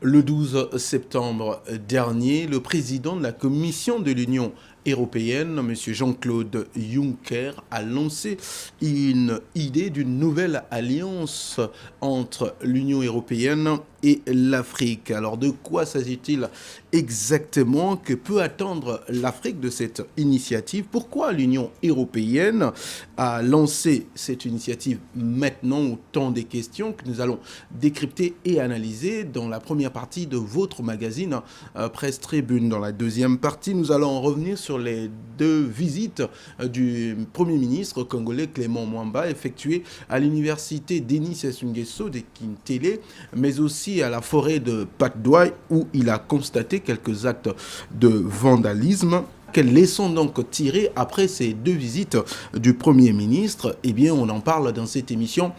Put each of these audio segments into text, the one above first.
Le 12 septembre dernier, le président de la Commission de l'Union européenne, M. Jean-Claude Juncker, a lancé une idée d'une nouvelle alliance entre l'Union européenne et l'Afrique. Alors de quoi s'agit-il exactement? Que peut attendre l'Afrique de cette initiative? Pourquoi l'Union européenne a lancé cette initiative maintenant? Autant des questions que nous allons décrypter et analyser dans la première partie de votre magazine Presse Tribune. Dans la deuxième partie, nous allons revenir sur les deux visites du Premier ministre congolais Clément Mwamba effectuées à l'université Denis Sassou Nguesso de Kintélé, mais aussi à la forêt de Patte-d'Oie où il a constaté quelques actes de vandalisme. Quelles leçons donc tirer après ces deux visites du Premier ministre? Eh bien, on en parle dans cette émission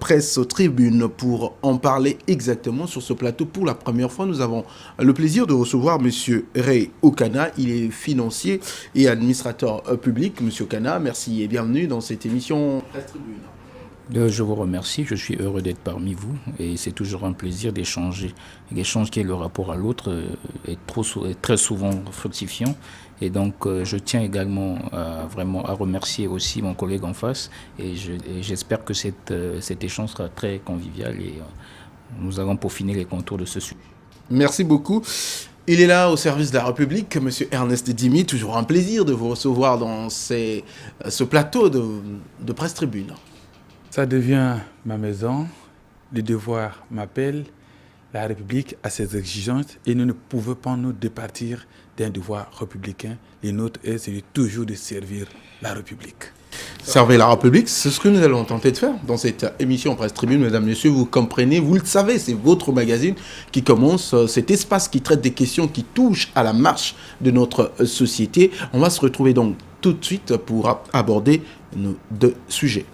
Presse Tribune. Pour en parler exactement sur ce plateau, pour la première fois, nous avons le plaisir de recevoir M. Ray Okana. Il est financier et administrateur public. M. Okana, merci et bienvenue dans cette émission Presse Tribune. Je vous remercie, je suis heureux d'être parmi vous et c'est toujours un plaisir d'échanger. L'échange qui est le rapport à l'autre est très souvent fructifiant et donc je tiens également vraiment à remercier aussi mon collègue en face et j'espère que cet échange sera très convivial et nous allons peaufiner les contours de ce sujet. Merci beaucoup. Il est là au service de la République, M. Ernest Dimi. Toujours un plaisir de vous recevoir dans ce plateau de Presse Tribune. Ça devient ma maison, le devoir m'appelle, la République a ses exigences et nous ne pouvons pas nous départir d'un devoir républicain. Le nôtre est celui toujours de servir la République. Servir la République, c'est ce que nous allons tenter de faire dans cette émission Presse Tribune. Mesdames, Messieurs, vous comprenez, vous le savez, c'est votre magazine qui commence, cet espace qui traite des questions qui touchent à la marche de notre société. On va se retrouver donc tout de suite pour aborder nos deux sujets.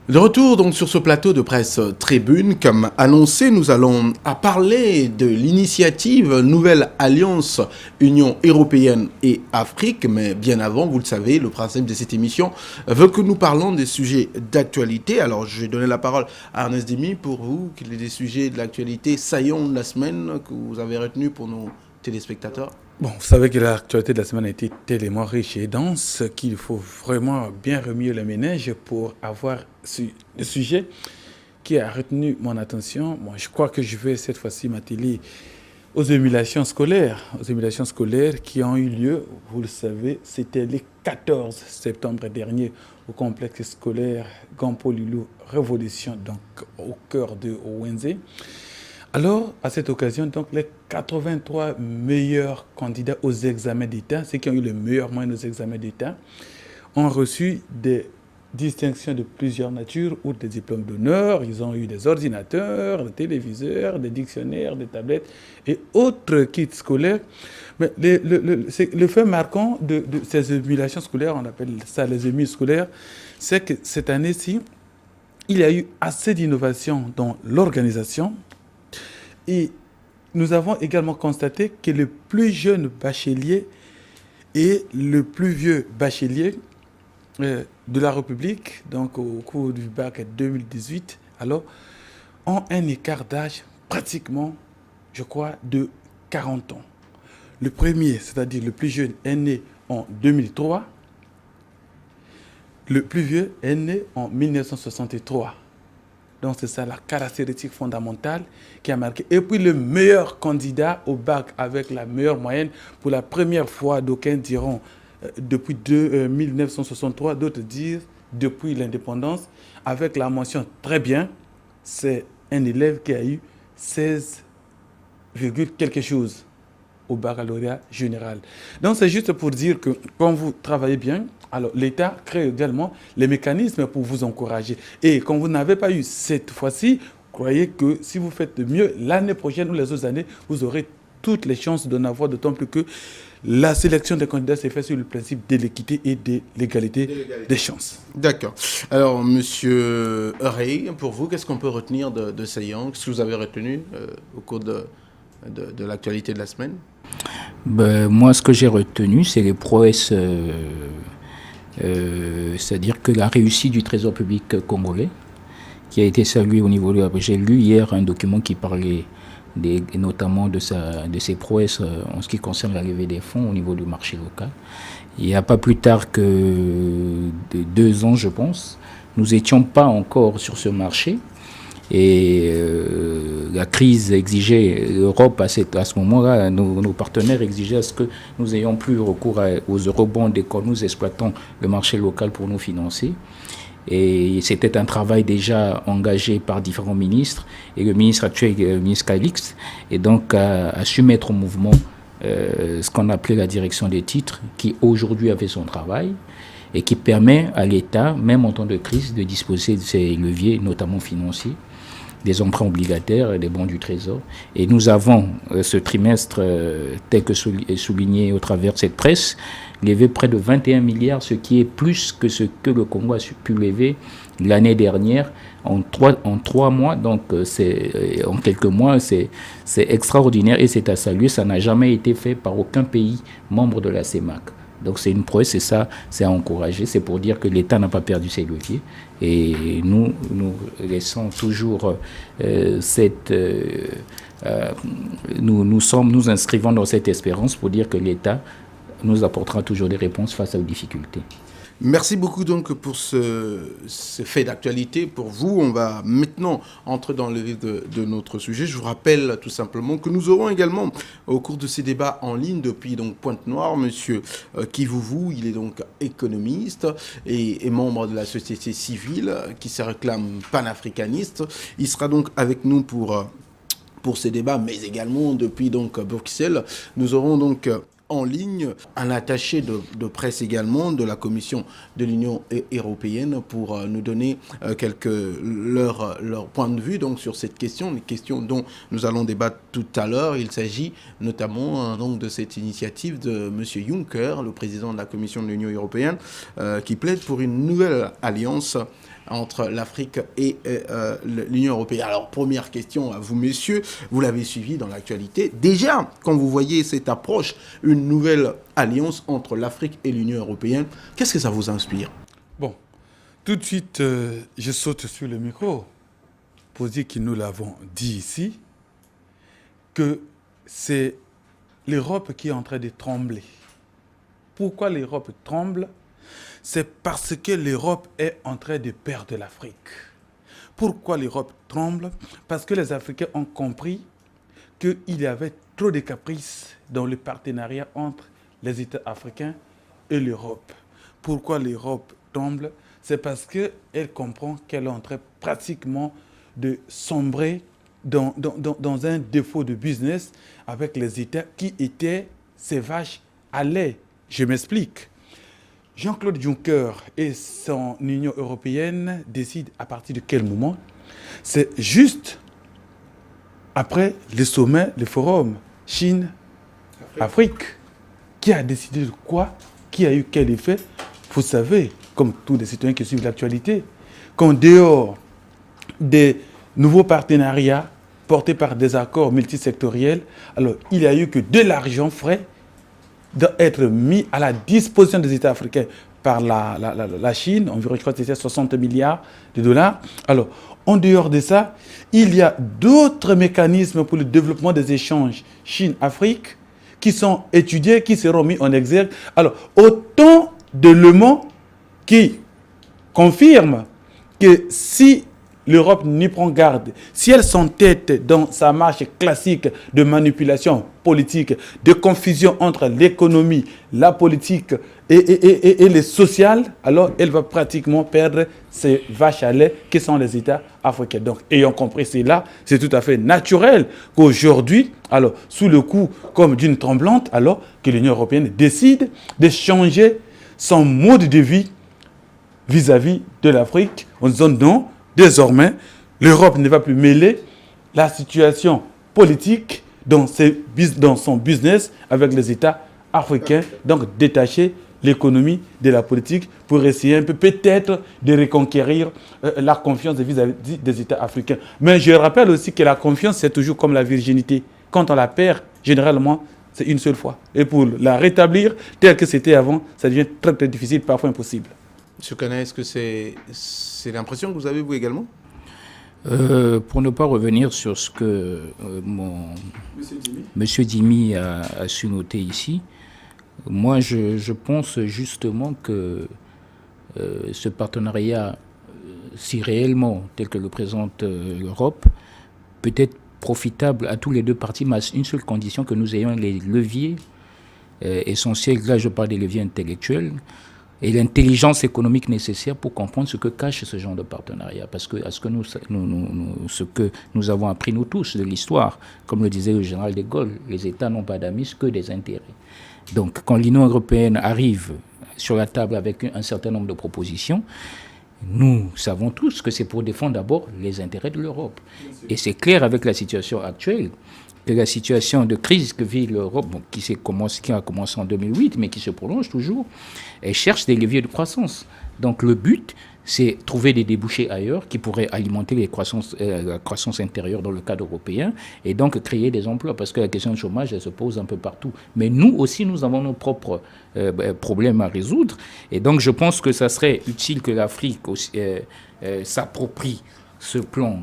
De retour donc sur ce plateau de Presse Tribune, comme annoncé, nous allons parler de l'initiative Nouvelle Alliance Union Européenne et Afrique. Mais bien avant, vous le savez, le principe de cette émission veut que nous parlons des sujets d'actualité. Alors je vais donner la parole à Ernest Dimi pour vous, quels sont les sujets de l'actualité saillants de la semaine que vous avez retenus pour nos téléspectateurs. Bon, vous savez que l'actualité de la semaine a été tellement riche et dense qu'il faut vraiment bien remuer le ménage pour avoir le sujet qui a retenu mon attention. Bon, je crois que je vais cette fois-ci m'atteler aux émulations scolaires qui ont eu lieu, vous le savez, c'était le 14 septembre dernier au complexe scolaire Gampo-Lulu Révolution, donc au cœur de Ouenze. Alors, à cette occasion, donc, les 83 meilleurs candidats aux examens d'État, ceux qui ont eu le meilleur moyen aux examens d'État, ont reçu des distinctions de plusieurs natures ou des diplômes d'honneur. Ils ont eu des ordinateurs, des téléviseurs, des dictionnaires, des tablettes et autres kits scolaires. Mais le fait marquant de ces émulations scolaires, on appelle ça les émules scolaires, c'est que cette année-ci, il y a eu assez d'innovation dans l'organisation. Et nous avons également constaté que le plus jeune bachelier et le plus vieux bachelier de la République, donc au cours du bac 2018, alors, ont un écart d'âge pratiquement, je crois, de 40 ans. Le premier, c'est-à-dire le plus jeune, est né en 2003. Le plus vieux est né en 1963. Donc c'est ça la caractéristique fondamentale qui a marqué. Et puis le meilleur candidat au bac avec la meilleure moyenne, pour la première fois, d'aucuns diront depuis 1963, d'autres disent depuis l'indépendance, avec la mention très bien, c'est un élève qui a eu 16, quelque chose au baccalauréat général. Donc c'est juste pour dire que quand vous travaillez bien, alors l'État crée également les mécanismes pour vous encourager. Et quand vous n'avez pas eu cette fois-ci, croyez que si vous faites mieux l'année prochaine ou les autres années, vous aurez toutes les chances d'en avoir, d'autant plus que la sélection des candidats s'est faite sur le principe de l'équité et de l'égalité des chances. D'accord. Alors, Monsieur Ray, pour vous, qu'est-ce qu'on peut retenir de saillant? Qu'est-ce que vous avez retenu au cours de l'actualité de la semaine? Moi, ce que j'ai retenu, c'est les prouesses C'est-à-dire que la réussite du Trésor public congolais, qui a été salué au niveau de la... J'ai lu hier un document qui parlait notamment de ses prouesses en ce qui concerne l'arrivée des fonds au niveau du marché local. Il n'y a pas plus tard que 2 ans, je pense, nous n'étions pas encore sur ce marché. Et la crise exigeait, l'Europe à ce moment-là, nos partenaires exigeaient à ce que nous ayons plus recours aux eurobonds et que nous exploitons le marché local pour nous financer. Et c'était un travail déjà engagé par différents ministres. Et le ministre actuel, le ministre Calixte, et donc a su mettre en mouvement ce qu'on appelait la direction des titres, qui aujourd'hui a fait son travail et qui permet à l'État, même en temps de crise, de disposer de ces leviers, notamment financiers, des emprunts obligataires et des bons du Trésor. Et nous avons, ce trimestre, tel que souligné au travers de cette presse, levé près de 21 milliards, ce qui est plus que ce que le Congo a pu lever l'année dernière en 3 mois. Donc, en quelques mois, c'est extraordinaire et c'est à saluer. Ça n'a jamais été fait par aucun pays membre de la CEMAC. Donc c'est une prouesse et ça, c'est à encourager. C'est pour dire que l'État n'a pas perdu ses leviers. Et nous laissons toujours nous inscrivons dans cette espérance pour dire que l'État nous apportera toujours des réponses face aux difficultés. Merci beaucoup donc pour ce fait d'actualité. Pour vous, on va maintenant entrer dans le vif de notre sujet. Je vous rappelle tout simplement que nous aurons également au cours de ces débats en ligne depuis donc Pointe-Noire, monsieur Kivuvu, il est donc économiste et membre de la société civile qui se réclame panafricaniste. Il sera donc avec nous pour ces débats, mais également depuis donc Bruxelles. Nous aurons donc en ligne un attaché de presse également de la Commission de l'Union européenne pour nous donner leur point de vue donc sur cette question, les questions dont nous allons débattre tout à l'heure. Il s'agit notamment donc de cette initiative de M. Juncker, le président de la Commission de l'Union européenne, qui plaide pour une nouvelle alliance entre l'Afrique et l'Union européenne. Alors, première question à vous, messieurs. Vous l'avez suivi dans l'actualité. Déjà, quand vous voyez cette approche, une nouvelle alliance entre l'Afrique et l'Union européenne, qu'est-ce que ça vous inspire? Bon, tout de suite, je saute sur le micro pour dire que nous l'avons dit ici, que c'est l'Europe qui est en train de trembler. Pourquoi l'Europe tremble? C'est parce que l'Europe est en train de perdre l'Afrique. Pourquoi l'Europe tremble? Parce que les Africains ont compris qu'il y avait trop de caprices dans le partenariat entre les États africains et l'Europe. Pourquoi l'Europe tremble? C'est parce qu'elle comprend qu'elle est en train pratiquement de sombrer dans un défaut de business avec les États qui étaient ces vaches à lait. Je m'explique. Jean-Claude Juncker et son Union européenne décident à partir de quel moment? C'est juste après le sommet, le forum Chine-Afrique. Qui a décidé de quoi? Qui a eu quel effet? Vous savez, comme tous les citoyens qui suivent l'actualité, qu'en dehors des nouveaux partenariats portés par des accords multisectoriels, alors il n'y a eu que de l'argent frais doit être mis à la disposition des États africains par la Chine, environ, je crois que c'était 60 milliards de dollars. Alors, en dehors de ça, il y a d'autres mécanismes pour le développement des échanges Chine-Afrique qui sont étudiés, qui seront mis en exergue. Alors, autant d'éléments qui confirment que si l'Europe n'y prend garde, si elle s'entête dans sa marche classique de manipulation politique, de confusion entre l'économie, la politique et le social, alors elle va pratiquement perdre ces vaches à lait qui sont les États africains. Donc, ayant compris cela, c'est tout à fait naturel qu'aujourd'hui, alors sous le coup comme d'une tremblante, alors que l'Union européenne décide de changer son mode de vie vis-à-vis de l'Afrique en disant non. Désormais, l'Europe ne va plus mêler la situation politique dans son business avec les États africains, donc détacher l'économie de la politique pour essayer un peu peut-être de reconquérir la confiance vis-à-vis des États africains. Mais je rappelle aussi que la confiance, c'est toujours comme la virginité. Quand on la perd, généralement, c'est une seule fois. Et pour la rétablir telle que c'était avant, ça devient très très difficile, parfois impossible. M. Kana, est-ce que c'est l'impression que vous avez, vous également? Pour ne pas revenir sur ce que Monsieur Dimi a su noter ici, moi je pense justement que ce partenariat, si réellement, tel que le présente l'Europe, peut être profitable à tous les deux parties, mais à une seule condition, que nous ayons les leviers essentiels. Là, je parle des leviers intellectuels et l'intelligence économique nécessaire pour comprendre ce que cache ce genre de partenariat. Parce que, ce que nous avons appris, nous tous, de l'histoire, comme le disait le général de Gaulle, les États n'ont pas d'amis que des intérêts. Donc, quand l'Union européenne arrive sur la table avec un certain nombre de propositions, nous savons tous que c'est pour défendre d'abord les intérêts de l'Europe. Et c'est clair avec la situation actuelle, que la situation de crise que vit l'Europe, qui a commencé en 2008, mais qui se prolonge toujours, elle cherche des leviers de croissance. Donc le but, c'est trouver des débouchés ailleurs qui pourraient alimenter la croissance intérieure dans le cadre européen et donc créer des emplois, parce que la question du chômage, elle se pose un peu partout. Mais nous aussi, nous avons nos propres problèmes à résoudre. Et donc je pense que ça serait utile que l'Afrique s'approprie ce plan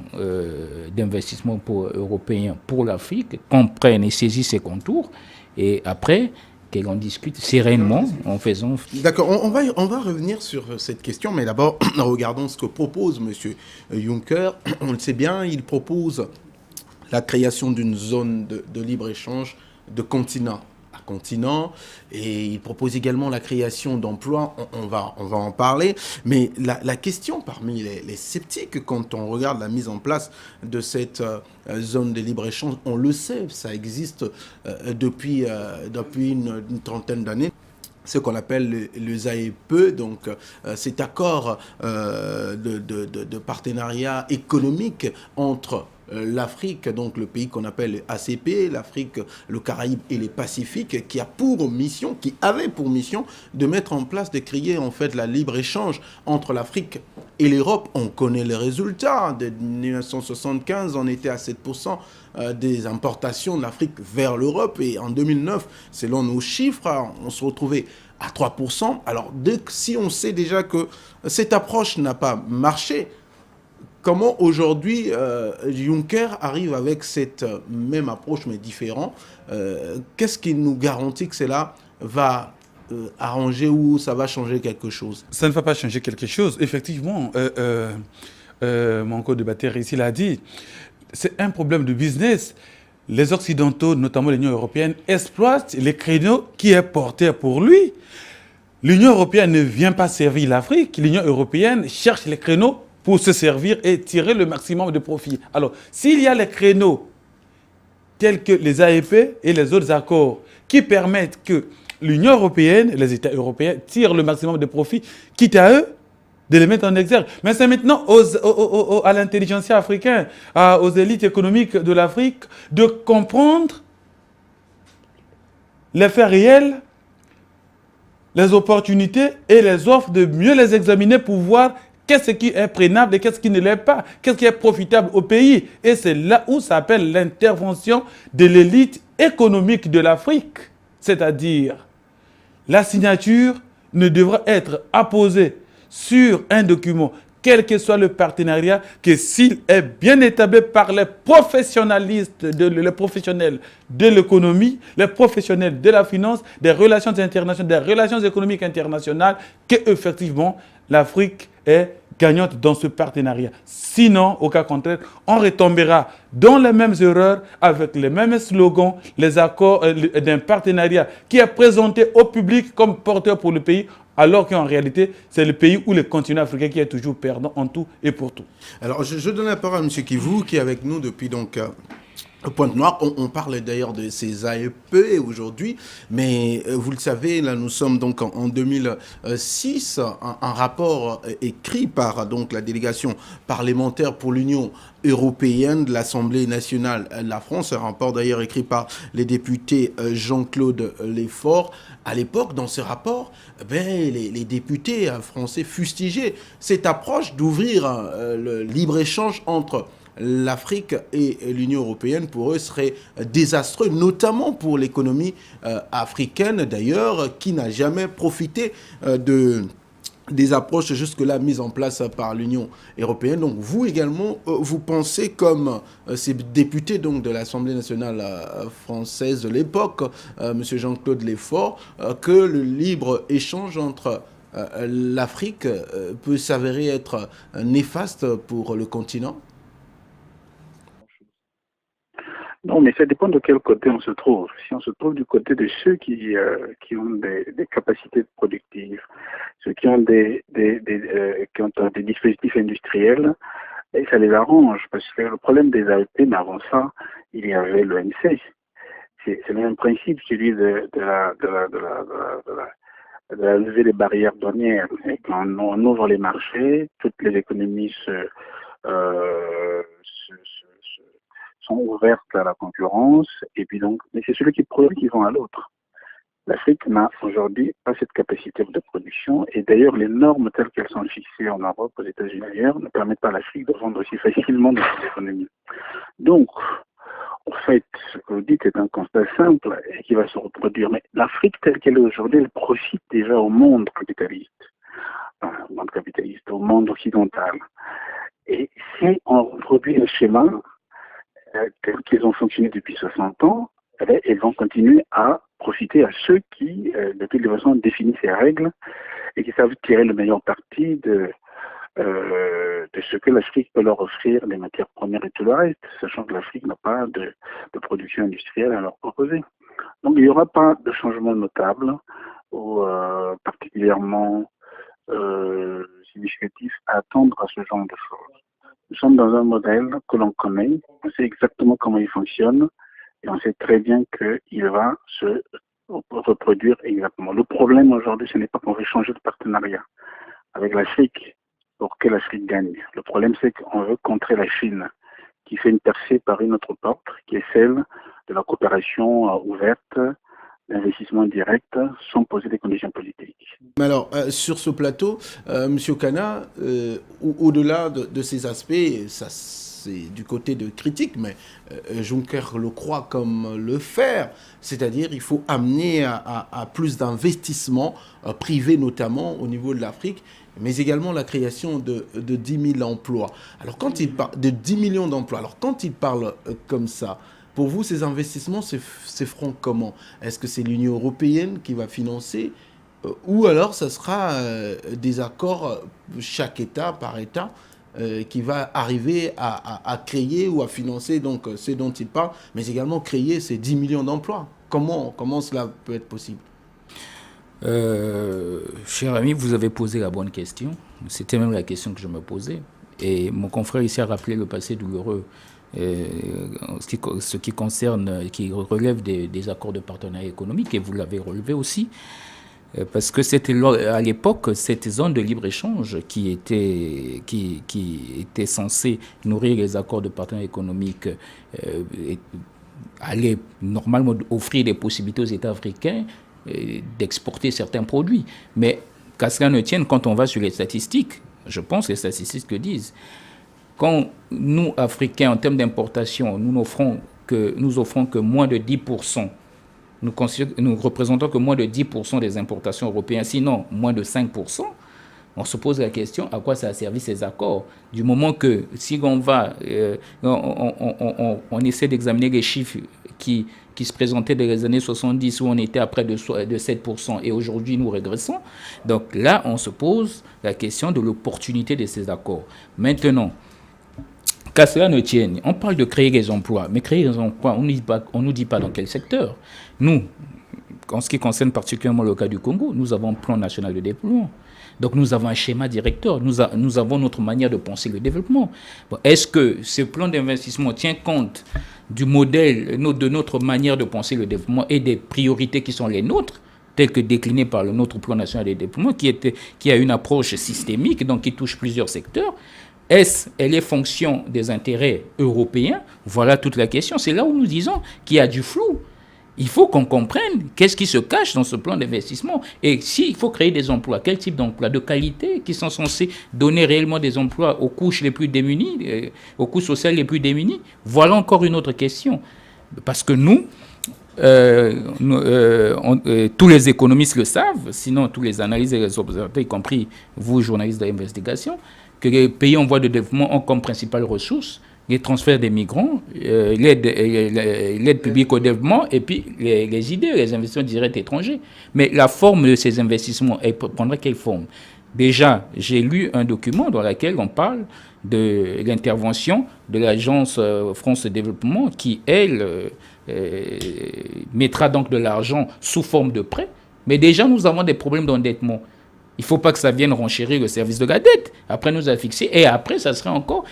d'investissement européen pour l'Afrique, comprenne et saisisse ses contours, et après, qu'elle en discute sereinement en faisant... D'accord, on va revenir sur cette question, mais d'abord, regardons ce que propose M. Juncker. On le sait bien, il propose la création d'une zone de libre-échange de continent à continent, et il propose également la création d'emplois. On va en parler, mais la question parmi les sceptiques, quand on regarde la mise en place de cette zone de libre-échange, on le sait, ça existe depuis une trentaine d'années, ce qu'on appelle le ZAEP, donc cet accord de partenariat économique entre l'Afrique, donc le pays qu'on appelle ACP, l'Afrique, le Caraïbe et les Pacifiques, qui avait pour mission de mettre en place, de créer en fait la libre-échange entre l'Afrique et l'Europe. On connaît les résultats. De 1975, on était à 7% des importations de l'Afrique vers l'Europe, et en 2009, selon nos chiffres, on se retrouvait à 3%. Alors, si on sait déjà que cette approche n'a pas marché, comment aujourd'hui Juncker arrive avec cette même approche mais différente? Qu'est-ce qui nous garantit que cela va arranger ou ça va changer quelque chose? Ça ne va pas changer quelque chose. Effectivement, mon co-débatteur ici l'a dit, c'est un problème de business. Les Occidentaux, notamment l'Union européenne, exploitent les créneaux qui est porté pour lui. L'Union européenne ne vient pas servir l'Afrique. L'Union européenne cherche les créneaux pour se servir et tirer le maximum de profit. Alors, s'il y a les créneaux tels que les AEP et les autres accords qui permettent que l'Union européenne, les États européens tirent le maximum de profit, quitte à eux de les mettre en exergue. Mais c'est maintenant à l'intelligentsia africaine, aux élites économiques de l'Afrique de comprendre les faits réels, les opportunités et les offres, de mieux les examiner pour voir qu'est-ce qui est prénable et qu'est-ce qui ne l'est pas, qu'est-ce qui est profitable au pays. Et c'est là où s'appelle l'intervention de l'élite économique de l'Afrique. C'est-à-dire, la signature ne devra être apposée sur un document, quel que soit le partenariat, que s'il est bien établi par les professionnalistes, les professionnels de l'économie, les professionnels de la finance, des relations internationales, des relations économiques internationales, qu'effectivement l'Afrique est gagnante dans ce partenariat. Sinon, au cas contraire, on retombera dans les mêmes erreurs avec les mêmes slogans, les accords d'un partenariat qui est présenté au public comme porteur pour le pays, alors qu'en réalité, c'est le pays ou le continent africain qui est toujours perdant en tout et pour tout. Alors, je donne la parole à M. Kivu, qui est avec nous depuis donc... Pointe-Noire, on parle d'ailleurs de ces AEP aujourd'hui, mais vous le savez, là nous sommes donc en 2006, un rapport écrit par donc la délégation parlementaire pour l'Union européenne de l'Assemblée nationale de la France, un rapport d'ailleurs écrit par les députés Jean-Claude Lefort. À l'époque, dans ce rapport, les députés français fustigeaient cette approche d'ouvrir le libre-échange entre l'Afrique et l'Union européenne, pour eux, serait désastreux, notamment pour l'économie africaine, d'ailleurs, qui n'a jamais profité des approches jusque-là mises en place par l'Union européenne. Donc vous également, vous pensez comme ces députés donc, de l'Assemblée nationale française de l'époque, M. Jean-Claude Lefort, que le libre-échange entre l'Afrique peut s'avérer être néfaste pour le continent? Non, mais ça dépend de quel côté on se trouve. Si on se trouve du côté de ceux qui ont des capacités productives, ceux qui ont des dispositifs industriels, et ça les arrange, parce que le problème des AEP, mais avant ça, il y avait l'OMC. C'est le même principe, celui de la levée des barrières douanières. Et quand on ouvre les marchés, toutes les économies sont ouvertes à la concurrence, et puis donc, mais c'est celui qui produit qui vend à l'autre. L'Afrique n'a aujourd'hui pas cette capacité de production, et d'ailleurs les normes telles qu'elles sont fixées en Europe, aux États-Unis ailleurs, ne permettent pas à l'Afrique de vendre aussi facilement dans ses économies. Donc, en fait, ce que vous dites est un constat simple et qui va se reproduire. Mais l'Afrique telle qu'elle est aujourd'hui, elle profite déjà au monde capitaliste, au monde occidental. Et si on reproduit le schéma tels qu'ils ont fonctionné depuis 60 ans, elles vont continuer à profiter à ceux qui, de toute façon, définissent ces règles et qui savent tirer le meilleur parti de ce que l'Afrique peut leur offrir, des matières premières et tout le reste, sachant que l'Afrique n'a pas de production industrielle à leur proposer. Donc il n'y aura pas de changement notable ou particulièrement significatif à attendre à ce genre de choses. Nous sommes dans un modèle que l'on connaît, on sait exactement comment il fonctionne et on sait très bien qu'il va se reproduire exactement. Le problème aujourd'hui, ce n'est pas qu'on veut changer de partenariat avec l'Afrique pour que l'Afrique gagne. Le problème, c'est qu'on veut contrer la Chine qui fait une percée par une autre porte, qui est celle de la coopération ouverte, d'investissement direct, sans poser des conditions politiques. Mais alors, sur ce plateau, M. Kana, au-delà de ces aspects, ça c'est du côté de critique, mais Juncker le croit comme le faire, c'est-à-dire il faut amener à plus d'investissements privés notamment au niveau de l'Afrique, mais également la création de 10 000 emplois. Alors quand il parle de 10 millions d'emplois, alors quand il parle comme ça, pour vous, ces investissements se feront comment? Est-ce que c'est l'Union européenne qui va financer ou alors ça sera des accords, chaque État par État, qui va arriver à créer ou à financer donc, ce dont il parle, mais également créer ces 10 millions d'emplois? Comment cela peut être possible? Cher ami, vous avez posé la bonne question. C'était même la question que je me posais. Et mon confrère ici a rappelé le passé douloureux. Ce qui concerne, qui relève des accords de partenariat économique, et vous l'avez relevé aussi, parce que c'était à l'époque cette zone de libre-échange qui était censée nourrir les accords de partenariat économique, allait normalement offrir des possibilités aux États africains d'exporter certains produits. Mais qu'à cela ne tienne, quand on va sur les statistiques, je pense que les statistiques le disent, quand nous, Africains, en termes d'importation, nous offrons que moins de 10%, nous représentons que moins de 10% des importations européennes, sinon moins de 5%, on se pose la question à quoi ça a servi ces accords. Du moment que, si on va, on essaie d'examiner les chiffres qui se présentaient dans les années 70 où on était à près de 7% et aujourd'hui nous régressons. Donc là, on se pose la question de l'opportunité de ces accords. Maintenant, qu'à cela ne tienne, on parle de créer des emplois, mais créer des emplois, on ne nous dit pas dans quel secteur. Nous, en ce qui concerne particulièrement le cas du Congo, nous avons un plan national de développement. Donc nous avons un schéma directeur, nous avons notre manière de penser le développement. Bon, est-ce que ce plan d'investissement tient compte du modèle, de notre manière de penser le développement et des priorités qui sont les nôtres, telles que déclinées par notre plan national de développement, qui a une approche systémique, donc qui touche plusieurs secteurs? Elle est fonction des intérêts européens? Voilà toute la question. C'est là où nous disons qu'il y a du flou. Il faut qu'on comprenne qu'est-ce qui se cache dans ce plan d'investissement. Et s'il faut créer des emplois, quel type d'emplois de qualité qui sont censés donner réellement des emplois aux couches les plus démunies, aux couches sociales les plus démunies? Voilà encore une autre question. Parce que tous les économistes le savent, sinon tous les analystes et les observateurs, y compris vous, journalistes d'investigation, que les pays en voie de développement ont comme principale ressource les transferts des migrants, l'aide publique au développement et puis les idées, les investissements directs étrangers. Mais la forme de ces investissements, elle prendrait quelle forme? Déjà, j'ai lu un document dans lequel on parle de l'intervention de l'agence France Développement qui, elle, mettra donc de l'argent sous forme de prêt. Mais déjà, nous avons des problèmes d'endettement. Il ne faut pas que ça vienne renchérir le service de la dette. Après, nous a fixé. Et après, ça serait encore...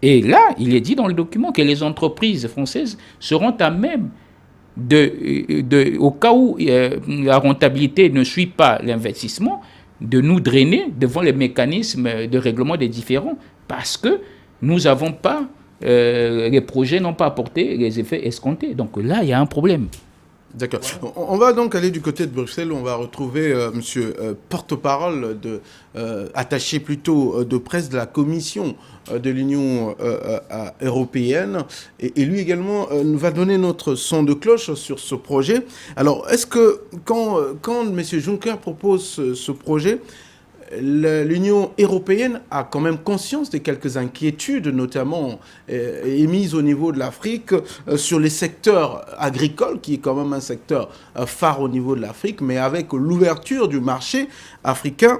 Et là, il est dit dans le document que les entreprises françaises seront à même, au cas où la rentabilité ne suit pas l'investissement, de nous drainer devant les mécanismes de règlement des différends parce que nous n'avons pas, les projets n'ont pas apporté les effets escomptés. Donc là, il y a un problème. D'accord. On va donc aller du côté de Bruxelles. On va retrouver monsieur porte-parole, attaché plutôt de presse de la Commission de l'Union européenne. Et lui également nous va donner notre son de cloche sur ce projet. Alors, est-ce que quand monsieur Juncker propose ce projet, l'Union européenne a quand même conscience de quelques inquiétudes, notamment émises au niveau de l'Afrique, sur les secteurs agricoles, qui est quand même un secteur phare au niveau de l'Afrique, mais avec l'ouverture du marché africain,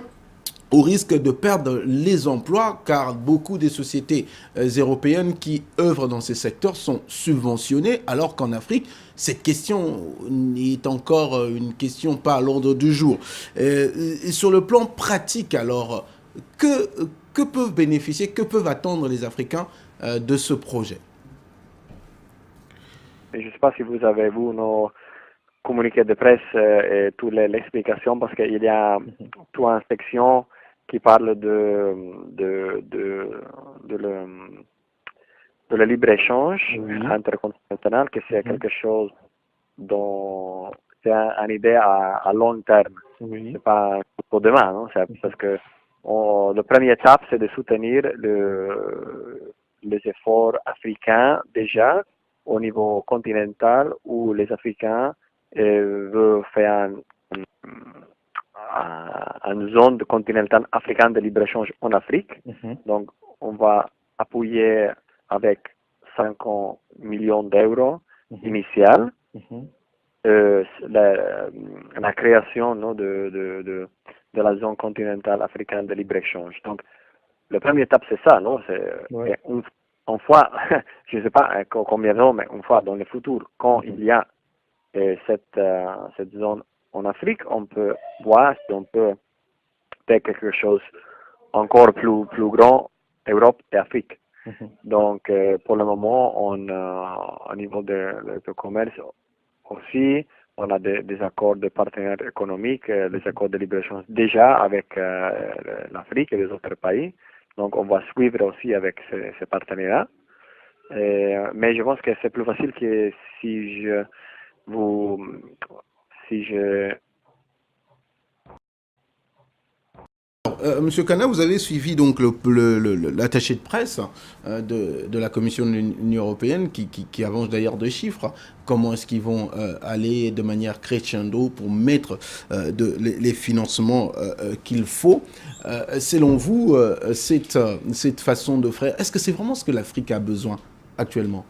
au risque de perdre les emplois, car beaucoup des sociétés européennes qui œuvrent dans ces secteurs sont subventionnées, alors qu'en Afrique, cette question est encore une question pas à l'ordre du jour. Et sur le plan pratique, alors, que peuvent bénéficier, que peuvent attendre les Africains de ce projet? Je ne sais pas si vous avez vu nos communiqués de presse et toutes les explications, parce qu'il y a toute une section qui parle de le libre-échange intercontinental, que c'est quelque chose dont c'est une idée à long terme. C'est pas pour demain, non? Parce que la première étape, c'est de soutenir les efforts africains déjà au niveau continental, où les Africains veulent faire une zone continentale africaine de libre-échange en Afrique. Donc, on va appuyer avec 50 millions d'euros initial la création de la zone continentale africaine de libre-échange. Donc, la première étape, c'est ça, non? C'est une fois, je ne sais pas combien de temps, mais une fois dans le futur, quand il y a cette zone en Afrique, on peut voir si on peut faire quelque chose encore plus grand, Europe et Afrique. Donc, pour le moment, au niveau de commerce aussi, on a des accords de partenaires économiques, des accords de libre-échange déjà avec l'Afrique et les autres pays. Donc, on va suivre aussi avec ces partenaires. Mais je pense que c'est plus facile que si je Monsieur Kana, vous avez suivi donc l'attaché de presse de la Commission de l'Union européenne qui avance d'ailleurs de chiffres. Comment est-ce qu'ils vont aller de manière crescendo pour mettre les financements qu'il faut? Selon vous, cette façon de faire, est-ce que c'est vraiment ce que l'Afrique a besoin actuellement?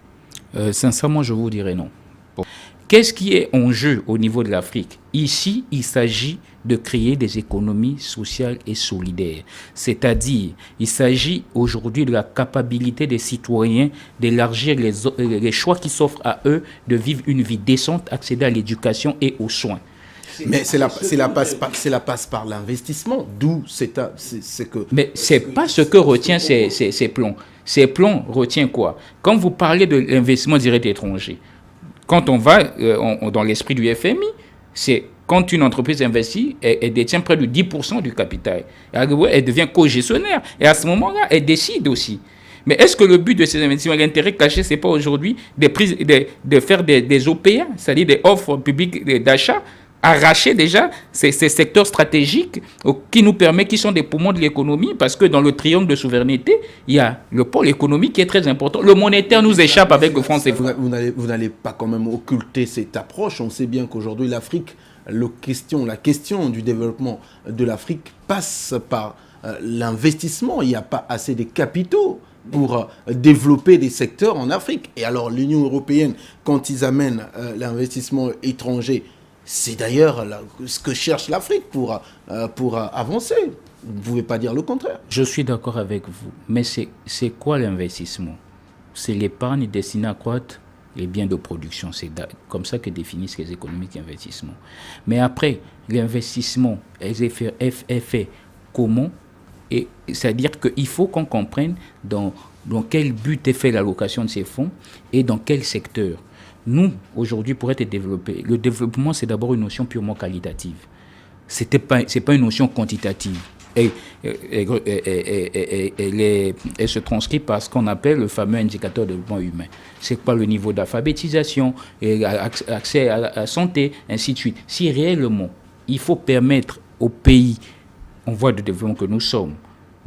Sincèrement, je vous dirais non. Qu'est-ce qui est en jeu au niveau de l'Afrique? Ici, il s'agit de créer des économies sociales et solidaires. C'est-à-dire, il s'agit aujourd'hui de la capacité des citoyens d'élargir les choix qui s'offrent à eux de vivre une vie décente, accéder à l'éducation et aux soins. Mais cela passe par l'investissement, d'où c'est que... Mais ce n'est pas ce que retient ces plans. Ces plans retiennent quoi? Quand vous parlez de l'investissement direct étranger, quand on va dans l'esprit du FMI, c'est quand une entreprise investit, elle détient près de 10% du capital. Elle devient co-gestionnaire. Et à ce moment-là, elle décide aussi. Mais est-ce que le but de ces investissements, l'intérêt caché, ce n'est pas aujourd'hui de faire des OPA, c'est-à-dire des offres publiques d'achat, arracher déjà ces secteurs stratégiques qui sont des poumons de l'économie, parce que dans le triangle de souveraineté, il y a le pôle économique qui est très important. Le monétaire nous échappe avec le franc CFA. Vous n'allez pas quand même occulter cette approche. On sait bien qu'aujourd'hui, l'Afrique, la question du développement de l'Afrique passe par l'investissement. Il n'y a pas assez de capitaux pour développer des secteurs en Afrique. Et alors, l'Union européenne, quand ils amènent l'investissement étranger, c'est d'ailleurs ce que cherche l'Afrique pour avancer. Vous ne pouvez pas dire le contraire. Je suis d'accord avec vous. Mais c'est quoi l'investissement? C'est l'épargne destinée à accroître les biens de production. C'est comme ça que définissent les économistes d'investissement. Mais après, l'investissement est fait comment? C'est-à-dire qu'il faut qu'on comprenne dans quel but est fait l'allocation de ces fonds et dans quel secteur. Nous, aujourd'hui, pour être développés, le développement, c'est d'abord une notion purement qualitative. C'est pas une notion quantitative. Elle se transcrit par ce qu'on appelle le fameux indicateur de développement humain. C'est quoi le niveau d'alphabétisation, accès à la santé, ainsi de suite. Si réellement, il faut permettre aux pays en voie de développement que nous sommes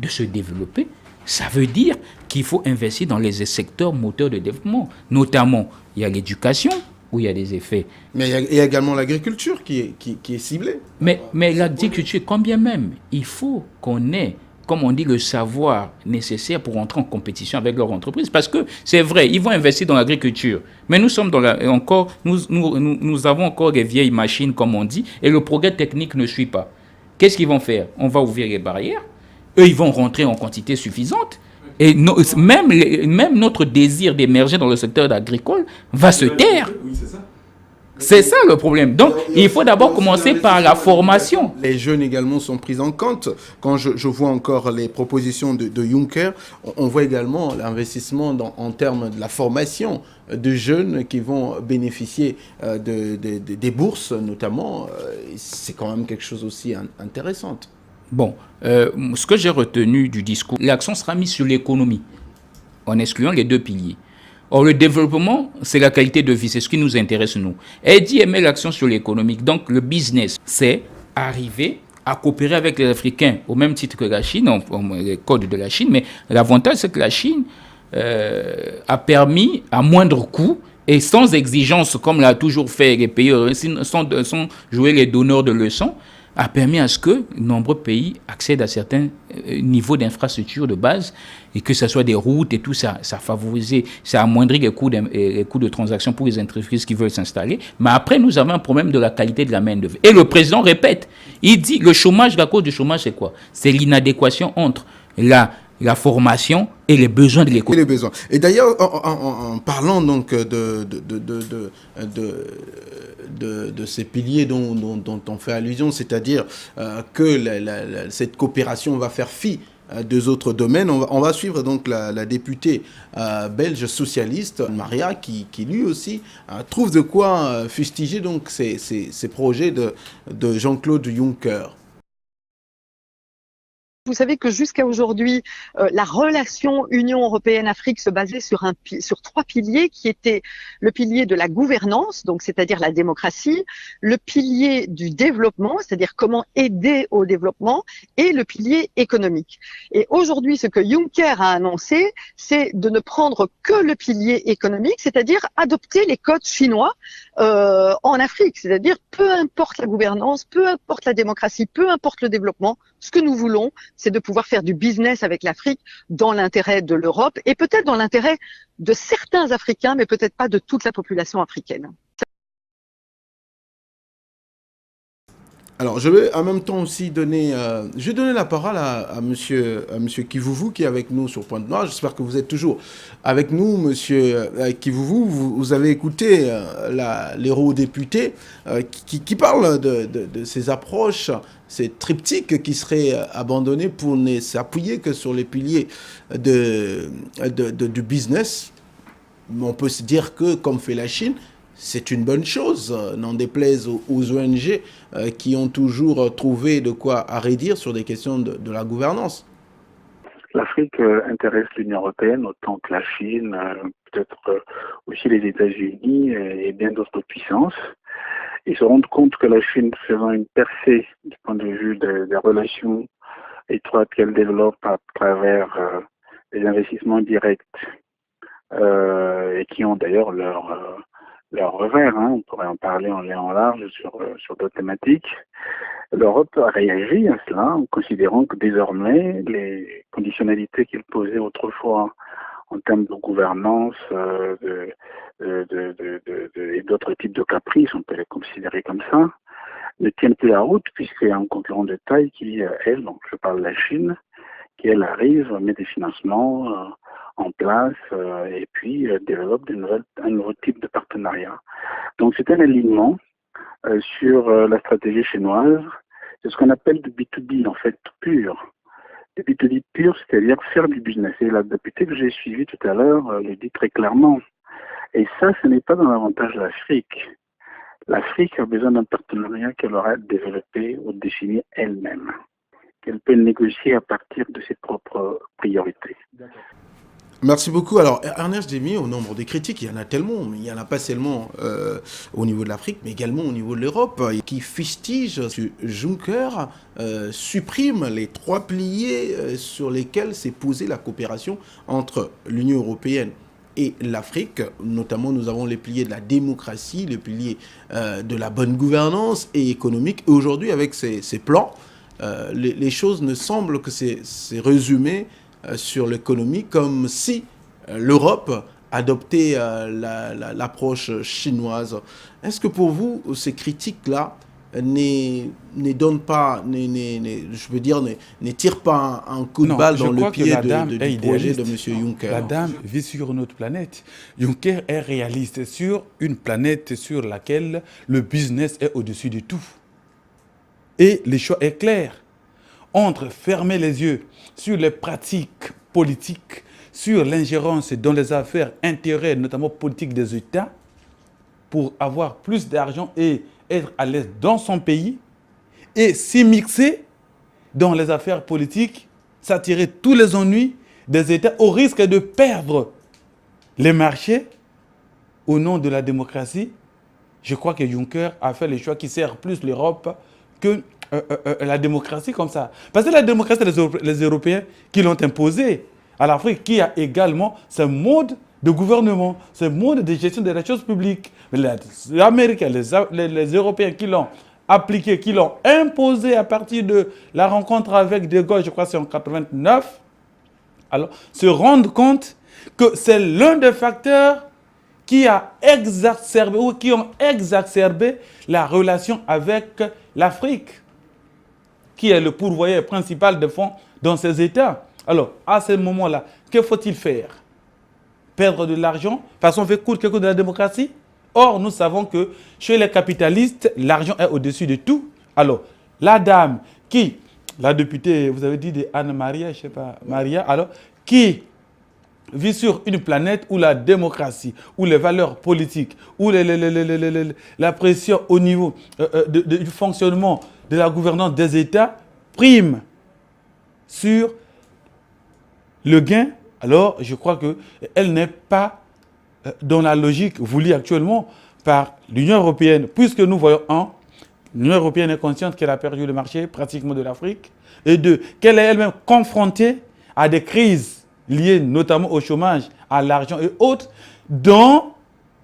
de se développer, ça veut dire qu'il faut investir dans les secteurs moteurs de développement. Notamment, il y a l'éducation, où il y a des effets. Mais il y a également l'agriculture qui est ciblée. Mais l'agriculture, quand bien même, il faut qu'on ait, comme on dit, le savoir nécessaire pour entrer en compétition avec leur entreprise. Parce que c'est vrai, ils vont investir dans l'agriculture. Mais nous sommes nous avons encore des vieilles machines, comme on dit, et le progrès technique ne suit pas. Qu'est-ce qu'ils vont faire? On va ouvrir les barrières. Eux, ils vont rentrer en quantité suffisante. Et même notre désir d'émerger dans le secteur agricole va se taire. Oui, c'est ça. C'est ça le problème. Donc, il faut d'abord commencer par la formation. Les jeunes également sont pris en compte. Quand je vois encore les propositions de Juncker, on voit également l'investissement en termes de la formation de jeunes qui vont bénéficier des bourses, notamment. C'est quand même quelque chose aussi intéressant. Bon, ce que j'ai retenu du discours, l'accent sera mis sur l'économie, en excluant les deux piliers. Or, le développement, c'est la qualité de vie, c'est ce qui nous intéresse, nous. Elle dit aimer l'accent sur l'économique. Donc, le business, c'est arriver à coopérer avec les Africains, au même titre que la Chine, les codes de la Chine. Mais l'avantage, c'est que la Chine a permis, à moindre coût, et sans exigence, comme l'a toujours fait les pays, sans jouer les donneurs de leçons, a permis à ce que nombreux pays accèdent à certains niveaux d'infrastructures de base, et que ce soit des routes et tout ça, ça a favorisé, ça a amoindri les coûts de transaction pour les entreprises qui veulent s'installer. Mais après, nous avons un problème de la qualité de la main-d'œuvre. Et le président répète, il dit, le chômage, la cause du chômage, c'est quoi? C'est l'inadéquation entre la formation et les besoins de l'économie. Et les besoins. Et d'ailleurs, en parlant donc de ces piliers dont on fait allusion, c'est-à-dire que cette coopération va faire fi deux autres domaines. On va suivre donc la députée belge socialiste, Maria, qui lui aussi trouve de quoi fustiger donc ces projets de Jean-Claude Juncker. Vous savez que jusqu'à aujourd'hui, la relation Union européenne-Afrique se basait sur trois piliers qui étaient le pilier de la gouvernance, donc c'est-à-dire la démocratie, le pilier du développement, c'est-à-dire comment aider au développement, et le pilier économique. Et aujourd'hui, ce que Juncker a annoncé, c'est de ne prendre que le pilier économique, c'est-à-dire adopter les codes chinois en Afrique, c'est-à-dire peu importe la gouvernance, peu importe la démocratie, peu importe le développement, ce que nous voulons, c'est de pouvoir faire du business avec l'Afrique dans l'intérêt de l'Europe et peut-être dans l'intérêt de certains Africains, mais peut-être pas de toute la population africaine. Alors, je vais en même temps aussi donner la parole à monsieur Kivuvu qui est avec nous sur Pointe-Noire. J'espère que vous êtes toujours avec nous, monsieur Kivuvu. Vous avez écouté l'eurodéputé qui parle de ces approches, ces triptyques qui seraient abandonnés pour ne s'appuyer que sur les piliers du business. On peut se dire que, comme fait la Chine, c'est une bonne chose, n'en déplaise aux ONG qui ont toujours trouvé de quoi à redire sur des questions de la gouvernance. l'Afrique intéresse l'Union européenne autant que la Chine, peut-être aussi les États-Unis et bien d'autres puissances. Ils se rendent compte que la Chine, faisant une percée du point de vue des relations étroites qu'elle développe à travers les investissements directs, et qui ont d'ailleurs leur revers, hein. On pourrait en parler en long en large sur d'autres thématiques. L'Europe a réagi à cela en considérant que désormais les conditionnalités qu'il posait autrefois en termes de gouvernance et d'autres types de caprices, on peut les considérer comme ça, ne tiennent plus la route puisqu'il y a un concurrent de taille qui, elle, donc je parle de la Chine, qui elle arrive, met des financements en place et puis développe un nouveau type de partenariat. Donc c'est un alignement sur la stratégie chinoise. C'est ce qu'on appelle du B2B en fait pur. Le B2B pur, c'est-à-dire faire du business. Et la députée que j'ai suivie tout à l'heure le dit très clairement. Et ça, ce n'est pas dans l'avantage de l'Afrique. L'Afrique a besoin d'un partenariat qu'elle aura développé ou défini elle-même, qu'elle peut négocier à partir de ses propres priorités. Merci beaucoup. Alors, Ernest Demi, au nombre des critiques, il y en a tellement, mais il n'y en a pas seulement au niveau de l'Afrique, mais également au niveau de l'Europe, qui fustige que Juncker supprime les 3 piliers sur lesquels s'est posée la coopération entre l'Union européenne et l'Afrique. Notamment, nous avons les piliers de la démocratie, les piliers de la bonne gouvernance et économique. Et aujourd'hui, avec ces plans, les choses ne semblent que c'est résumé sur l'économie, comme si l'Europe adoptait l'approche chinoise. Est-ce que pour vous, ces critiques-là ne donnent pas, je veux dire, ne tirent pas un coup de balle dans le pied du projet de M. Juncker? La dame vit sur une autre planète. Juncker est réaliste sur une planète sur laquelle le business est au-dessus de tout. Et le choix est clair. Entre fermer les yeux sur les pratiques politiques, sur l'ingérence dans les affaires intérieures, notamment politiques des États, pour avoir plus d'argent et être à l'aise dans son pays, et s'immiscer dans les affaires politiques, s'attirer tous les ennuis des États au risque de perdre les marchés au nom de la démocratie. Je crois que Juncker a fait le choix qui sert plus l'Europe que la démocratie comme ça. Parce que la démocratie, c'est les Européens qui l'ont imposée à l'Afrique, qui a également ce mode de gouvernement, ce mode de gestion des choses publiques. Mais les Américains, les Européens qui l'ont appliqué, qui l'ont imposé à partir de la rencontre avec De Gaulle, je crois que c'est en 89, alors se rendent compte que c'est l'un des facteurs qui a exacerbé ou qui ont exacerbé la relation avec l'Afrique, qui est le pourvoyeur principal de fonds dans ces États. Alors, à ce moment-là, que faut-il faire? Perdre de l'argent parce qu'on fait coûte que coûte de la démocratie? Or, nous savons que chez les capitalistes, l'argent est au-dessus de tout. Alors, la dame qui, la députée, vous avez dit de Anne-Maria, je ne sais pas, Maria, alors, qui vit sur une planète où la démocratie, où les valeurs politiques, où la pression au niveau du fonctionnement de la gouvernance des États prime sur le gain, alors je crois qu'elle n'est pas dans la logique voulue actuellement par l'Union européenne, puisque nous voyons, l'Union européenne est consciente qu'elle a perdu le marché pratiquement de l'Afrique, et deux, qu'elle est elle-même confrontée à des crises liées notamment au chômage, à l'argent et autres, dont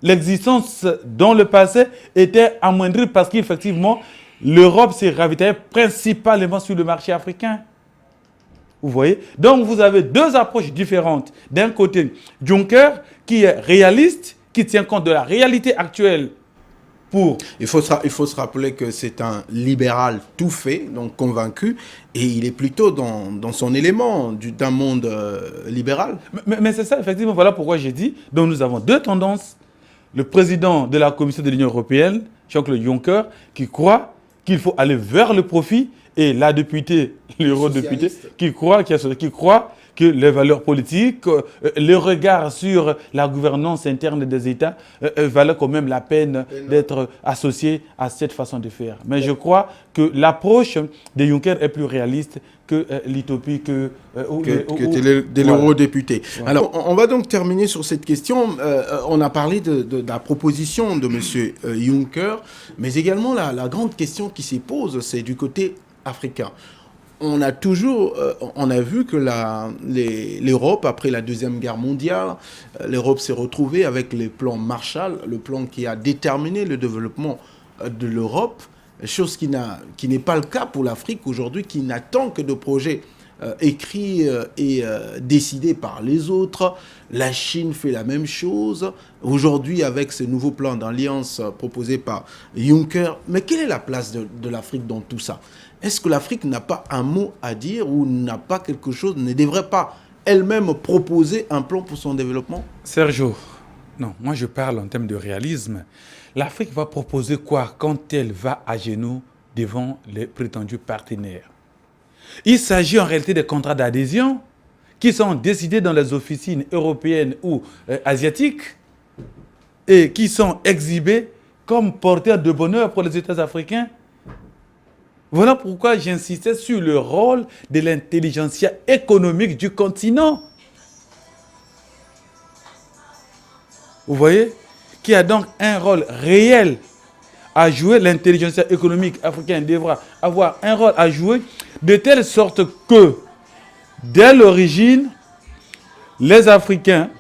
l'existence dans le passé était amoindrie parce qu'effectivement, l'Europe s'est ravitaillée principalement sur le marché africain. Vous voyez? Donc, vous avez deux approches différentes. D'un côté, Juncker, qui est réaliste, qui tient compte de la réalité actuelle. Il faut se rappeler que c'est un libéral tout fait, donc convaincu, et il est plutôt dans son élément d'un monde libéral. Mais c'est ça, effectivement, voilà pourquoi j'ai dit. Donc, nous avons deux tendances. Le président de la Commission de l'Union européenne, Jean-Claude Juncker, qui croit qu'il faut aller vers le profit et la députée, l'eurodéputée, Socialiste. qui croit que les valeurs politiques, le regard sur la gouvernance interne des États valait quand même la peine d'être associé à cette façon de faire. Mais je crois que l'approche de Juncker est plus réaliste que l'utopie que de l'eurodéputé. Voilà. Alors, on va donc terminer sur cette question. On a parlé de la proposition de M. Juncker, mais également la grande question qui s'y pose, c'est du côté africain. On a vu que l'Europe, après la Deuxième Guerre mondiale, l'Europe s'est retrouvée avec les plans Marshall, le plan qui a déterminé le développement de l'Europe, chose qui n'est pas le cas pour l'Afrique aujourd'hui, qui n'attend que de projets écrits et décidés par les autres. La Chine fait la même chose. Aujourd'hui, avec ce nouveau plan d'alliance proposé par Juncker, mais quelle est la place de l'Afrique dans tout ça ? Est-ce que l'Afrique n'a pas un mot à dire ou n'a pas quelque chose, ne devrait pas elle-même proposer un plan pour son développement ? Sergio, non, moi je parle en termes de réalisme. L'Afrique va proposer quoi quand elle va à genoux devant les prétendus partenaires ? Il s'agit en réalité des contrats d'adhésion qui sont décidés dans les officines européennes ou asiatiques et qui sont exhibés comme porteurs de bonheur pour les États africains. Voilà pourquoi j'insistais sur le rôle de l'intelligentsia économique du continent. Vous voyez ? Qui a donc un rôle réel à jouer. L'intelligentsia économique africaine devra avoir un rôle à jouer de telle sorte que, dès l'origine, les Africains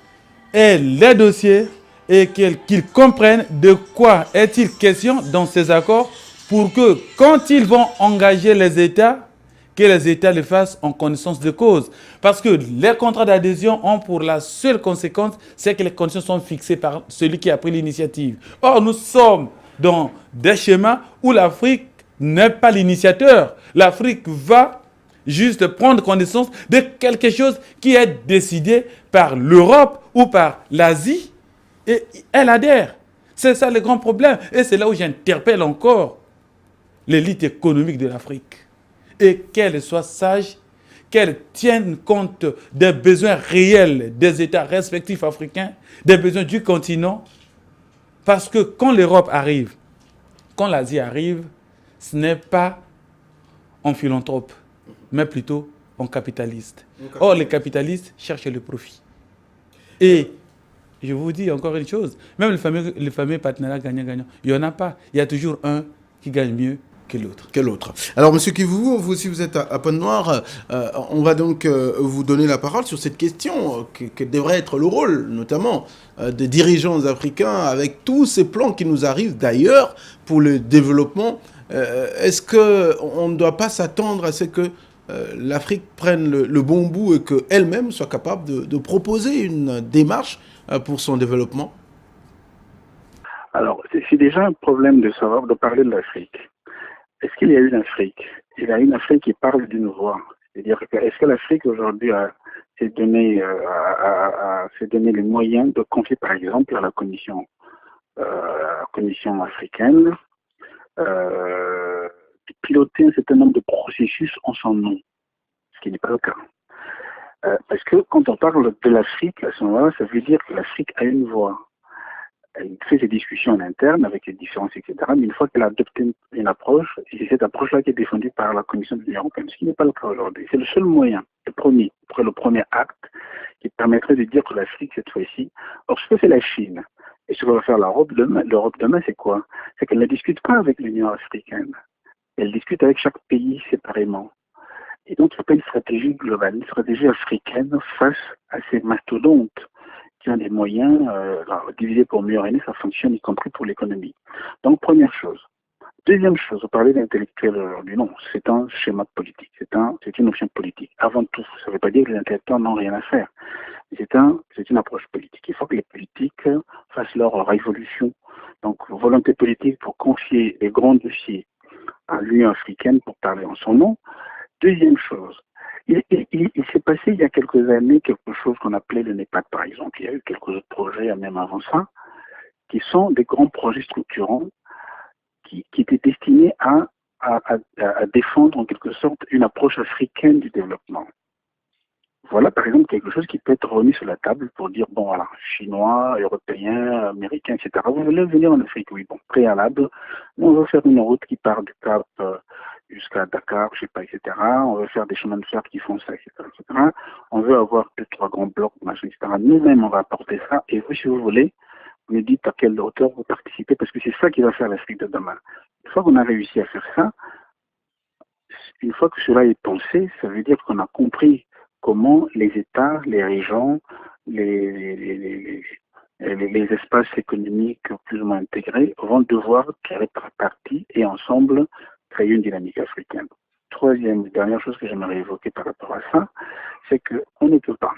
aient les dossiers et qu'ils comprennent de quoi est-il question dans ces accords pour que, quand ils vont engager les États, que les États le fassent en connaissance de cause. Parce que les contrats d'adhésion ont pour la seule conséquence, c'est que les conditions sont fixées par celui qui a pris l'initiative. Or, nous sommes dans des schémas où l'Afrique n'est pas l'initiateur. L'Afrique va juste prendre connaissance de quelque chose qui est décidé par l'Europe ou par l'Asie et elle adhère. C'est ça le grand problème. Et c'est là où j'interpelle encore l'élite économique de l'Afrique. Et qu'elle soit sage, qu'elle tienne compte des besoins réels des États respectifs africains, des besoins du continent. Parce que quand l'Europe arrive, quand l'Asie arrive, ce n'est pas en philanthrope, mais plutôt en capitaliste. Or, les capitalistes cherchent le profit. Et je vous dis encore une chose, même le fameux partenariat gagnant-gagnant, il n'y en a pas. Il y a toujours un qui gagne mieux que l'autre. Alors, Monsieur Kivuvu, vous aussi, vous êtes à Pointe-Noire. On va donc vous donner la parole sur cette question que devrait être le rôle, notamment, des dirigeants africains avec tous ces plans qui nous arrivent d'ailleurs pour le développement. Est-ce qu'on ne doit pas s'attendre à ce que l'Afrique prenne le bon bout et qu'elle-même soit capable de proposer une démarche pour son développement ? Alors, c'est déjà un problème de parler de l'Afrique. Est-ce qu'il y a une Afrique ? Il y a une Afrique qui parle d'une voix. C'est-à-dire que est-ce que l'Afrique aujourd'hui s'est donné les moyens de confier, par exemple, à la Commission africaine de piloter un certain nombre de processus en son nom, ce qui n'est pas le cas. Parce que quand on parle de l'Afrique, à ce moment-là, ça veut dire que l'Afrique a une voix. Elle fait ses discussions en interne avec les différences, etc. Mais une fois qu'elle a adopté une approche, c'est cette approche-là qui est défendue par la Commission de l'Union européenne, ce qui n'est pas le cas aujourd'hui. C'est le seul moyen, le premier acte, qui permettrait de dire que l'Afrique, cette fois-ci, or ce que c'est la Chine, et ce que va faire l'Europe demain, c'est quoi ? C'est qu'elle ne discute pas avec l'Union africaine. Elle discute avec chaque pays séparément. Et donc, il n'y a pas une stratégie globale, une stratégie africaine face à ces mastodontes qui ont des moyens divisés pour mieux régner, ça fonctionne y compris pour l'économie. Donc, première chose. Deuxième chose, vous parlez d'intellectuels aujourd'hui. Non, c'est un schéma politique, c'est une option politique. Avant tout, ça ne veut pas dire que les intellectuels n'ont rien à faire. C'est une approche politique. Il faut que les politiques fassent leur révolution. Donc, volonté politique pour confier les grands dossiers à l'Union africaine pour parler en son nom. Deuxième chose, il s'est passé il y a quelques années quelque chose qu'on appelait le NEPAD, par exemple. Il y a eu quelques autres projets, même avant ça, qui sont des grands projets structurants qui étaient destinés à à défendre en quelque sorte une approche africaine du développement. Voilà par exemple quelque chose qui peut être remis sur la table pour dire, bon voilà, Chinois, Européens, Américains, etc. Vous voulez venir en Afrique? Oui, bon, préalable, on veut faire une route qui part du Cap jusqu'à Dakar, je sais pas, etc. On veut faire des chemins de fer qui font ça, etc., etc. On veut avoir 2-3 grands blocs, machin, etc. Nous-mêmes, on va apporter ça. Et vous, si vous voulez, vous nous dites à quelle hauteur vous participez, parce que c'est ça qui va faire l'Afrique de demain. Une fois qu'on a réussi à faire ça, une fois que cela est pensé, ça veut dire qu'on a compris comment les États, les régions, les espaces économiques plus ou moins intégrés vont devoir tirer parti et ensemble créer une dynamique africaine. Troisième, dernière chose que j'aimerais évoquer par rapport à ça, c'est qu'on ne peut pas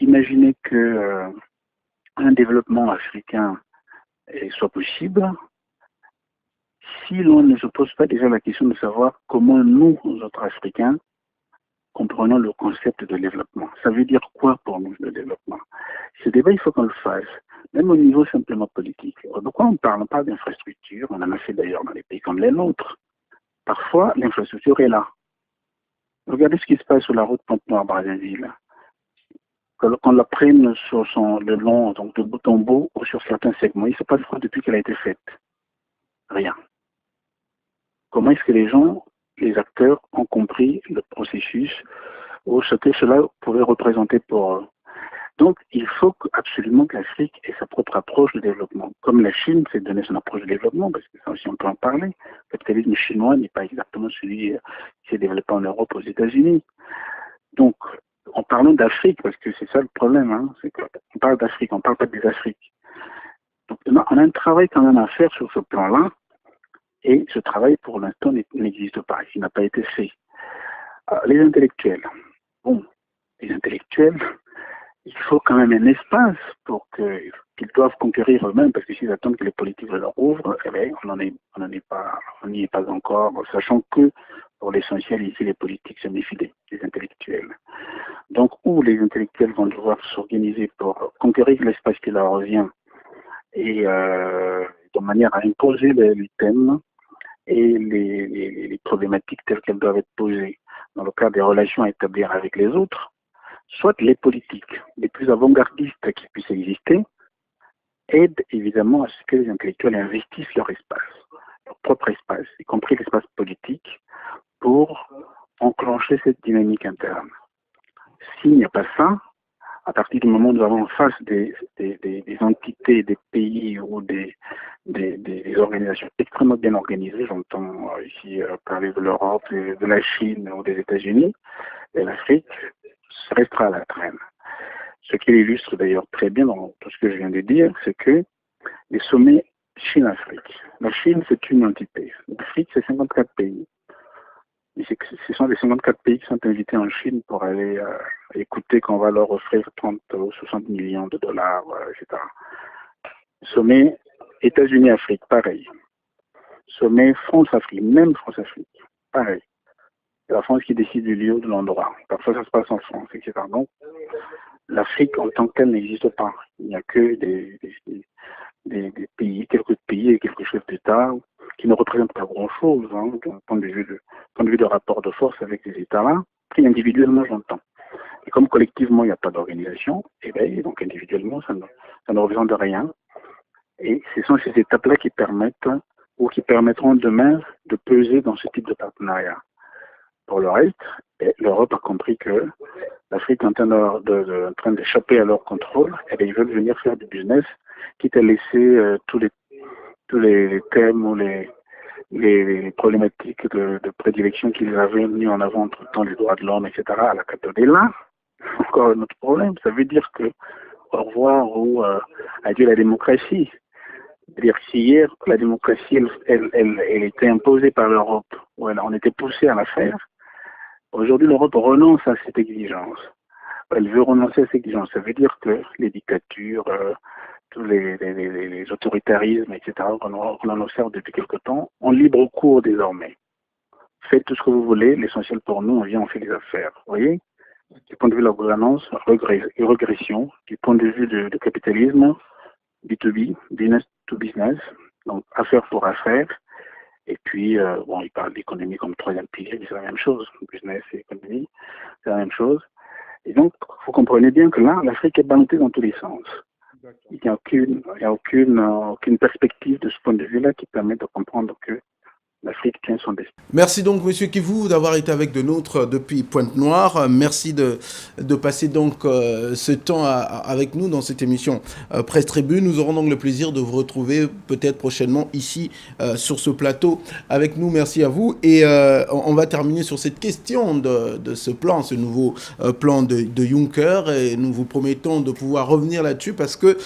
imaginer que un développement africain soit possible si l'on ne se pose pas déjà la question de savoir comment nous, autres Africains, comprenons le concept de développement. Ça veut dire quoi pour nous, le développement? Ce débat, il faut qu'on le fasse, même au niveau simplement politique. De quoi on parle? On parle d'infrastructure, on en a fait d'ailleurs dans les pays comme les nôtres. Parfois, l'infrastructure est là. Regardez ce qui se passe sur la route Pointe-Noire-Brazzaville. Qu'on la prenne sur le long, donc de bout en bout, ou sur certains segments, il ne se passe quoi depuis qu'elle a été faite? Rien. Comment est-ce que les gens, les acteurs, ont compris le processus ou ce que cela pouvait représenter pour eux? Donc, il faut absolument que l'Afrique ait sa propre approche de développement. Comme la Chine s'est donné son approche de développement, parce que ça aussi on peut en parler. Le capitalisme chinois n'est pas exactement celui qui s'est développé en Europe, aux États-Unis. Donc, en parlant d'Afrique, parce que c'est ça le problème, hein, c'est qu'on parle d'Afrique, on ne parle pas des Afriques. Donc, on a un travail quand même à faire sur ce plan-là, et ce travail, pour l'instant, n'existe pas, il n'a pas été fait. Les intellectuels, bon, les intellectuels, il faut quand même un espace pour qu'ils doivent conquérir eux-mêmes, parce que s'ils attendent que les politiques leur ouvrent, eh bien, on n'y est pas encore, sachant que, pour l'essentiel, ici, les politiques se méfient des intellectuels. Donc, où les intellectuels vont devoir s'organiser pour conquérir l'espace qui leur revient, et de manière à imposer les thèmes et les problématiques telles qu'elles doivent être posées dans le cadre des relations à établir avec les autres, soit les politiques les plus avant-gardistes qui puissent exister aident évidemment à ce que les intellectuels investissent leur espace, leur propre espace, y compris l'espace politique, pour enclencher cette dynamique interne. S'il n'y a pas ça, à partir du moment où nous avons en face des entités, des pays ou des organisations extrêmement bien organisées, j'entends ici parler de l'Europe, de la Chine ou des États-Unis, et l'Afrique restera à la traîne. Ce qui illustre d'ailleurs très bien dans tout ce que je viens de dire, c'est que les sommets Chine-Afrique. La Chine, c'est une entité. L'Afrique, c'est 54 pays. Et ce sont les 54 pays qui sont invités en Chine pour aller écouter qu'on va leur offrir 30 ou 60 millions de dollars, etc. Sommet États-Unis-Afrique, pareil. Sommet France-Afrique, même France-Afrique, pareil. C'est la France qui décide du lieu, de l'endroit. Parfois, ça se passe en France, etc. Donc, l'Afrique en tant que telle n'existe pas. Il n'y a que des pays, quelques pays et quelques chefs d'État qui ne représentent pas grand-chose, hein, d'un point de vue de rapport de force avec ces États-là, puis individuellement, j'entends. Et comme collectivement, il n'y a pas d'organisation, et bien, donc individuellement, ça ne représente rien. Et ce sont ces étapes-là qui permettent, ou qui permettront demain de peser dans ce type de partenariat. Pour le reste, l'Europe a compris que l'Afrique est en train d'échapper à leur contrôle, et bien, ils veulent venir faire du business, quitte à laisser tous les thèmes ou les problématiques de prédilection qu'ils avaient mis en avant entre-temps, les droits de l'homme, etc., à la cathode. Et là, encore un autre problème, ça veut dire que au revoir ou adieu la démocratie. C'est-à-dire que si hier, la démocratie, elle était imposée par l'Europe, ou on était poussé à la faire, aujourd'hui, l'Europe renonce à cette exigence. Elle veut renoncer à cette exigence. Ça veut dire que les dictatures, tous les autoritarismes, etc., qu'on en observe depuis quelque temps, ont libre cours désormais. Faites tout ce que vous voulez, l'essentiel pour nous, on vient, on fait les affaires. Vous voyez? Du point de vue de la gouvernance, régression. Du point de vue du capitalisme, B2B, business to business, donc affaire pour affaire. Et puis, il parle d'économie comme troisième pilier, mais c'est la même chose. Business et économie, c'est la même chose. Et donc, vous comprenez bien que là, l'Afrique est ballotée dans tous les sens. Il n'y a aucune perspective de ce point de vue-là qui permet de comprendre que l'Afrique tient son destin. Merci donc, Monsieur Kivou, d'avoir été avec de nôtres depuis Pointe-Noire. Merci de passer donc ce temps avec nous dans cette émission Presse Tribune. Nous aurons donc le plaisir de vous retrouver peut-être prochainement ici sur ce plateau avec nous. Merci à vous. Et on va terminer sur cette question de ce plan, ce nouveau plan de Juncker. Et nous vous promettons de pouvoir revenir là-dessus parce que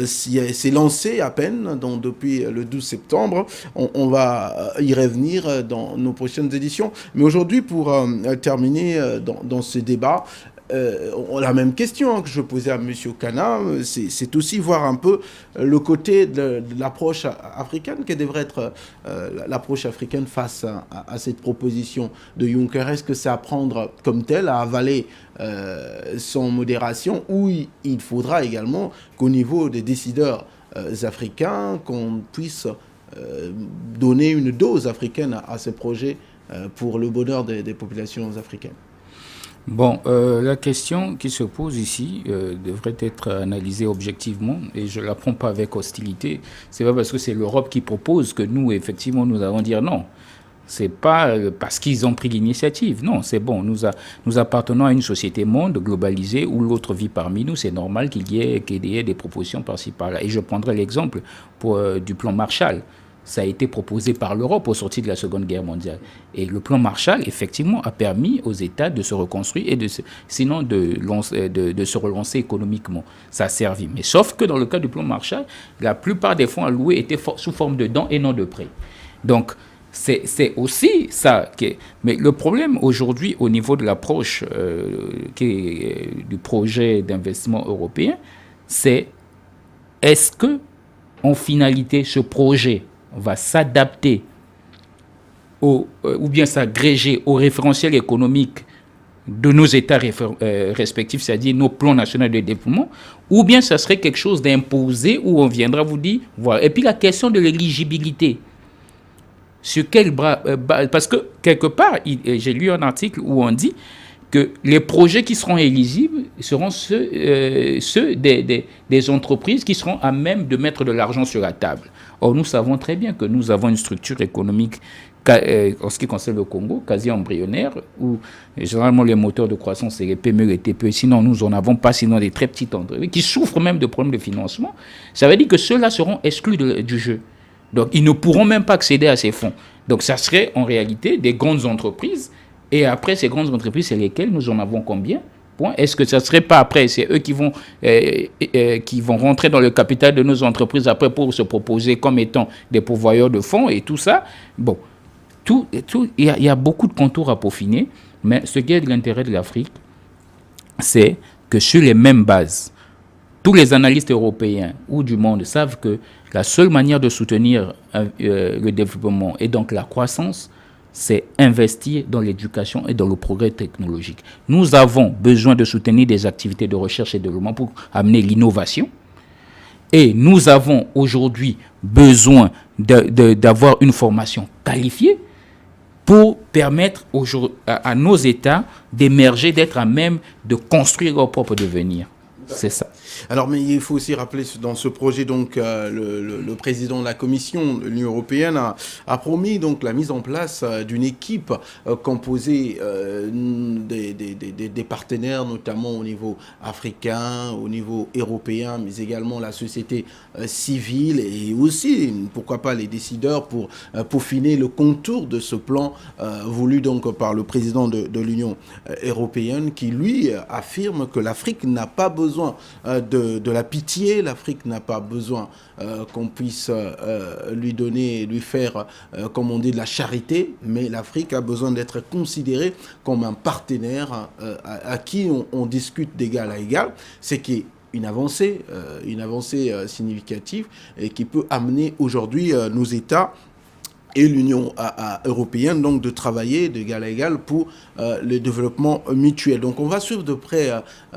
c'est lancé à peine donc depuis le 12 septembre. On va y revenir dans nos prochaines éditions. Mais aujourd'hui, pour terminer dans ce débat, la même question que je posais à M. Kana, c'est aussi voir un peu le côté de l'approche africaine, quelle devrait être l'approche africaine face à cette proposition de Juncker. Est-ce que c'est à prendre comme tel, à avaler sans modération, ou il faudra également qu'au niveau des décideurs africains, qu'on puisse donner une dose africaine à ces projets pour le bonheur des populations africaines? Bon, la question qui se pose ici devrait être analysée objectivement, et je ne la prends pas avec hostilité. C'est pas parce que c'est l'Europe qui propose que nous, effectivement, nous allons dire non. C'est pas parce qu'ils ont pris l'initiative. Non, c'est bon. Nous appartenons à une société monde globalisée où l'autre vit parmi nous. C'est normal qu'il y ait des propositions par-ci par-là. Et je prendrai l'exemple du plan Marshall. Ça a été proposé par l'Europe au sortir de la Seconde Guerre mondiale. Et le plan Marshall, effectivement, a permis aux États de se reconstruire et de se relancer économiquement. Ça a servi. Mais sauf que dans le cas du plan Marshall, la plupart des fonds alloués étaient sous forme de dons et non de prêts. Donc, c'est aussi ça. Mais le problème aujourd'hui, au niveau de l'approche du projet d'investissement européen, c'est est-ce que, en finalité, ce projet va s'adapter ou bien s'agréger au référentiel économique de nos États respectifs, c'est-à-dire nos plans nationaux de développement, ou bien ça serait quelque chose d'imposé où on viendra vous dire, voilà. Et puis la question de l'éligibilité. Sur quel bras, parce que quelque part, j'ai lu un article où on dit que les projets qui seront éligibles seront ceux des entreprises qui seront à même de mettre de l'argent sur la table. Or, nous savons très bien que nous avons une structure économique, en ce qui concerne le Congo, quasi embryonnaire, où généralement les moteurs de croissance, c'est les PME, les TPE. Sinon, nous n'en avons pas, sinon des très petites entreprises qui souffrent même de problèmes de financement. Ça veut dire que ceux-là seront exclus du jeu. Donc, ils ne pourront même pas accéder à ces fonds. Donc, ça serait en réalité des grandes entreprises. Et après, ces grandes entreprises, c'est lesquelles nous en avons combien? Est-ce que ça ne serait pas après, c'est eux qui vont rentrer dans le capital de nos entreprises après pour se proposer comme étant des pourvoyeurs de fonds et tout ça? Bon, il y a beaucoup de contours à peaufiner, mais ce qui est de l'intérêt de l'Afrique, c'est que sur les mêmes bases, tous les analystes européens ou du monde savent que la seule manière de soutenir le développement et donc la croissance, c'est investir dans l'éducation et dans le progrès technologique. Nous avons besoin de soutenir des activités de recherche et développement pour amener l'innovation. Et nous avons aujourd'hui besoin d'avoir une formation qualifiée pour permettre à nos États d'émerger, d'être à même de construire leur propre devenir. C'est ça. Alors, mais il faut aussi rappeler dans ce projet, donc, le président de la Commission de l'Union européenne a promis donc la mise en place d'une équipe composée des partenaires, notamment au niveau africain, au niveau européen, mais également la société civile et aussi, pourquoi pas, les décideurs pour peaufiner le contour de ce plan voulu donc par le président de l'Union européenne qui, lui, affirme que l'Afrique n'a pas besoin de la pitié, l'Afrique n'a pas besoin qu'on puisse lui faire, comme on dit, de la charité, mais l'Afrique a besoin d'être considérée comme un partenaire à qui on discute d'égal à égal, c'est qui est une avancée significative et qui peut amener aujourd'hui nos États et l'Union européenne, donc de travailler d'égal à égal pour le développement mutuel. Donc on va suivre de près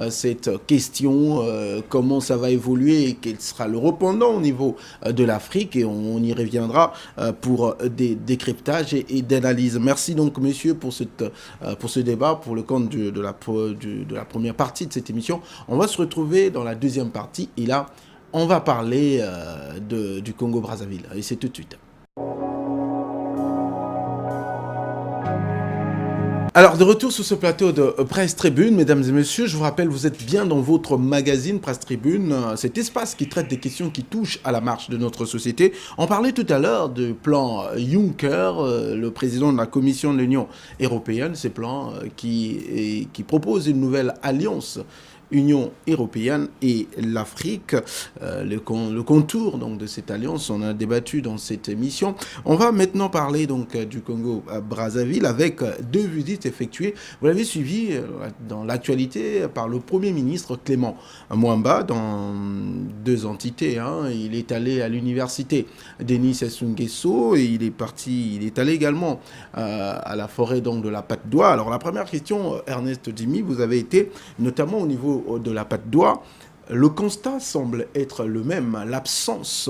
cette question, comment ça va évoluer et quel sera le répondant au niveau de l'Afrique, et on y reviendra pour des décryptages et d'analyses. Merci donc messieurs pour ce débat, pour le compte de la première partie de cette émission. On va se retrouver dans la deuxième partie et là on va parler du Congo-Brazzaville, et c'est tout de suite. Alors, de retour sur ce plateau de Presse Tribune, mesdames et messieurs, je vous rappelle, vous êtes bien dans votre magazine Presse Tribune, cet espace qui traite des questions qui touchent à la marche de notre société. On parlait tout à l'heure du plan Juncker, le président de la Commission de l'Union européenne, ces plans qui propose une nouvelle alliance Union européenne et l'Afrique, le contour donc de cette alliance, on a débattu dans cette émission. On va maintenant parler donc du Congo-Brazzaville avec deux visites effectuées. Vous l'avez suivi dans l'actualité par le Premier ministre Clément Mwamba dans deux entités. Il est allé à l'université Denis Sassou Nguesso et il est allé également à la forêt donc de la Patte d'Oie. Alors la première question, Ernest Dimi, vous avez été notamment au niveau de la Patte d'Oie. Le constat semble être le même, l'absence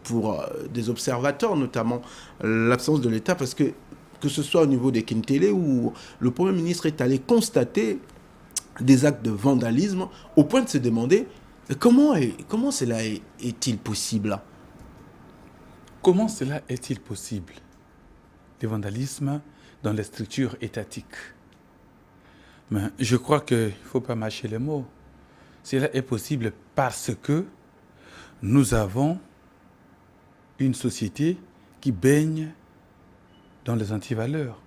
pour des observateurs, notamment l'absence de l'État, parce que ce soit au niveau des Kintélé où le Premier ministre est allé constater des actes de vandalisme au point de se demander comment cela est-il possible? Comment cela est-il possible? Le vandalisme dans les structures étatiques. Mais je crois qu'il ne faut pas mâcher les mots. Cela est possible parce que nous avons une société qui baigne dans les antivaleurs.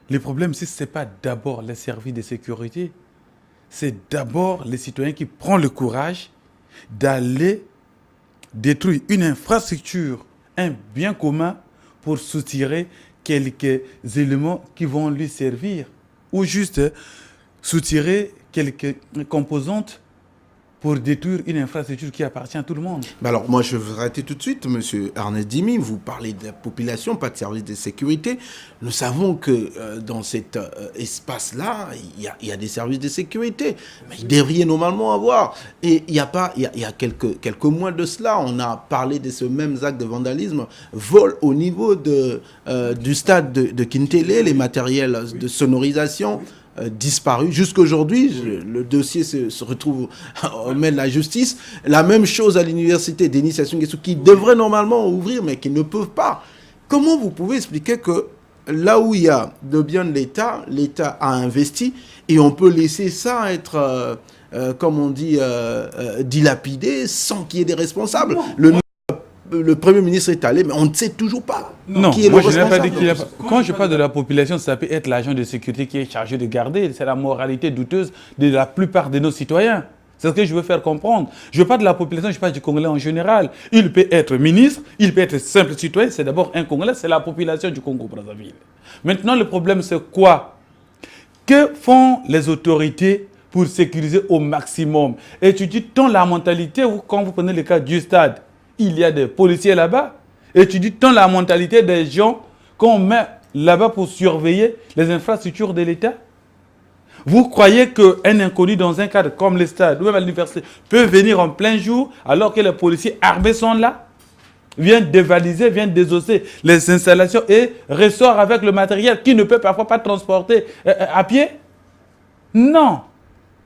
Le problème, ce n'est pas d'abord les services de sécurité, c'est d'abord les citoyens qui prennent le courage d'aller détruire une infrastructure, un bien commun, pour soutirer quelques éléments qui vont lui servir, ou juste soutirer quelques composantes pour détruire une infrastructure qui appartient à tout le monde. Alors moi je vais arrêter tout de suite, monsieur Ernest Dimi, vous parlez de la population, pas de service de sécurité. Nous savons que dans cet espace-là, il y a des services de sécurité, mais il devrait normalement avoir. Et il y a quelques mois de cela, on a parlé de ce même acte de vandalisme, vol au niveau du stade de Kintélé, les matériels de sonorisation, disparu. Jusqu'aujourd'hui, le dossier se retrouve aux mains de la justice. La même chose à l'université Denis Sassou Nguesso, qui devrait normalement ouvrir, mais qui ne peuvent pas. Comment vous pouvez expliquer que là où il y a de biens de l'État, l'État a investi et on peut laisser ça être, comme on dit, dilapidé sans qu'il y ait des responsables? Le Premier ministre est allé, mais on ne sait toujours pas qui est le responsable. Pas dit qu'il a... Quand je parle de la population, ça peut être l'agent de sécurité qui est chargé de garder. C'est la moralité douteuse de la plupart de nos citoyens. C'est ce que je veux faire comprendre. Je parle de la population, je parle du Congolais en général. Il peut être ministre, il peut être simple citoyen. C'est d'abord un Congolais, c'est la population du Congo-Brazzaville. Maintenant, le problème, c'est quoi? Que font les autorités pour sécuriser au maximum? Et tu dis, tant la mentalité, quand vous prenez le cas du stade, il y a des policiers là-bas. Et tu dis, tant la mentalité des gens qu'on met là-bas pour surveiller les infrastructures de l'État. Vous croyez qu'un inconnu dans un cadre comme le stade ou même à l'université peut venir en plein jour alors que les policiers armés sont là, viennent dévaliser, viennent désosser les installations et ressort avec le matériel qui ne peut parfois pas transporter à pied? Non.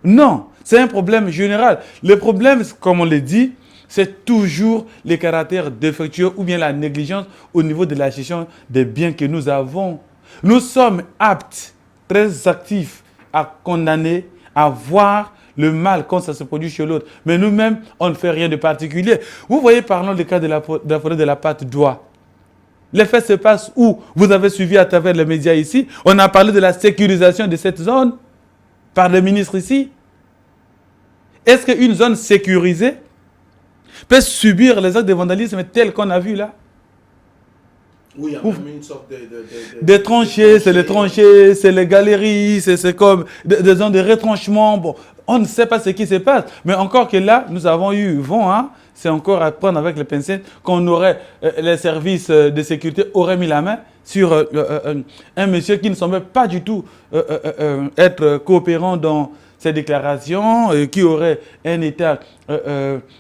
Non. C'est un problème général. Le problème, comme on l'a dit, c'est toujours les caractères défectueux ou bien la négligence au niveau de la gestion des biens que nous avons. Nous sommes aptes, très actifs à condamner, à voir le mal quand ça se produit chez l'autre. Mais nous-mêmes, on ne fait rien de particulier. Vous voyez, parlons du cas de la forêt de la Patte d'Oie. Les faits se passent où? Vous avez suivi à travers les médias ici. On a parlé de la sécurisation de cette zone par le ministre ici. Est-ce qu'une zone sécurisée peut subir les actes de vandalisme tels qu'on a vu là? Oui, il y a même une sorte des tranchées, c'est les tranchées, c'est les galeries, c'est comme des zones de retranchement. Bon, on ne sait pas ce qui se passe. Mais encore que là, nous avons eu vent, hein, c'est encore à prendre avec les pincettes, qu'on aurait, les services de sécurité auraient mis la main sur un monsieur qui ne semble pas du tout être coopérant dans ces déclarations, qui aurait un état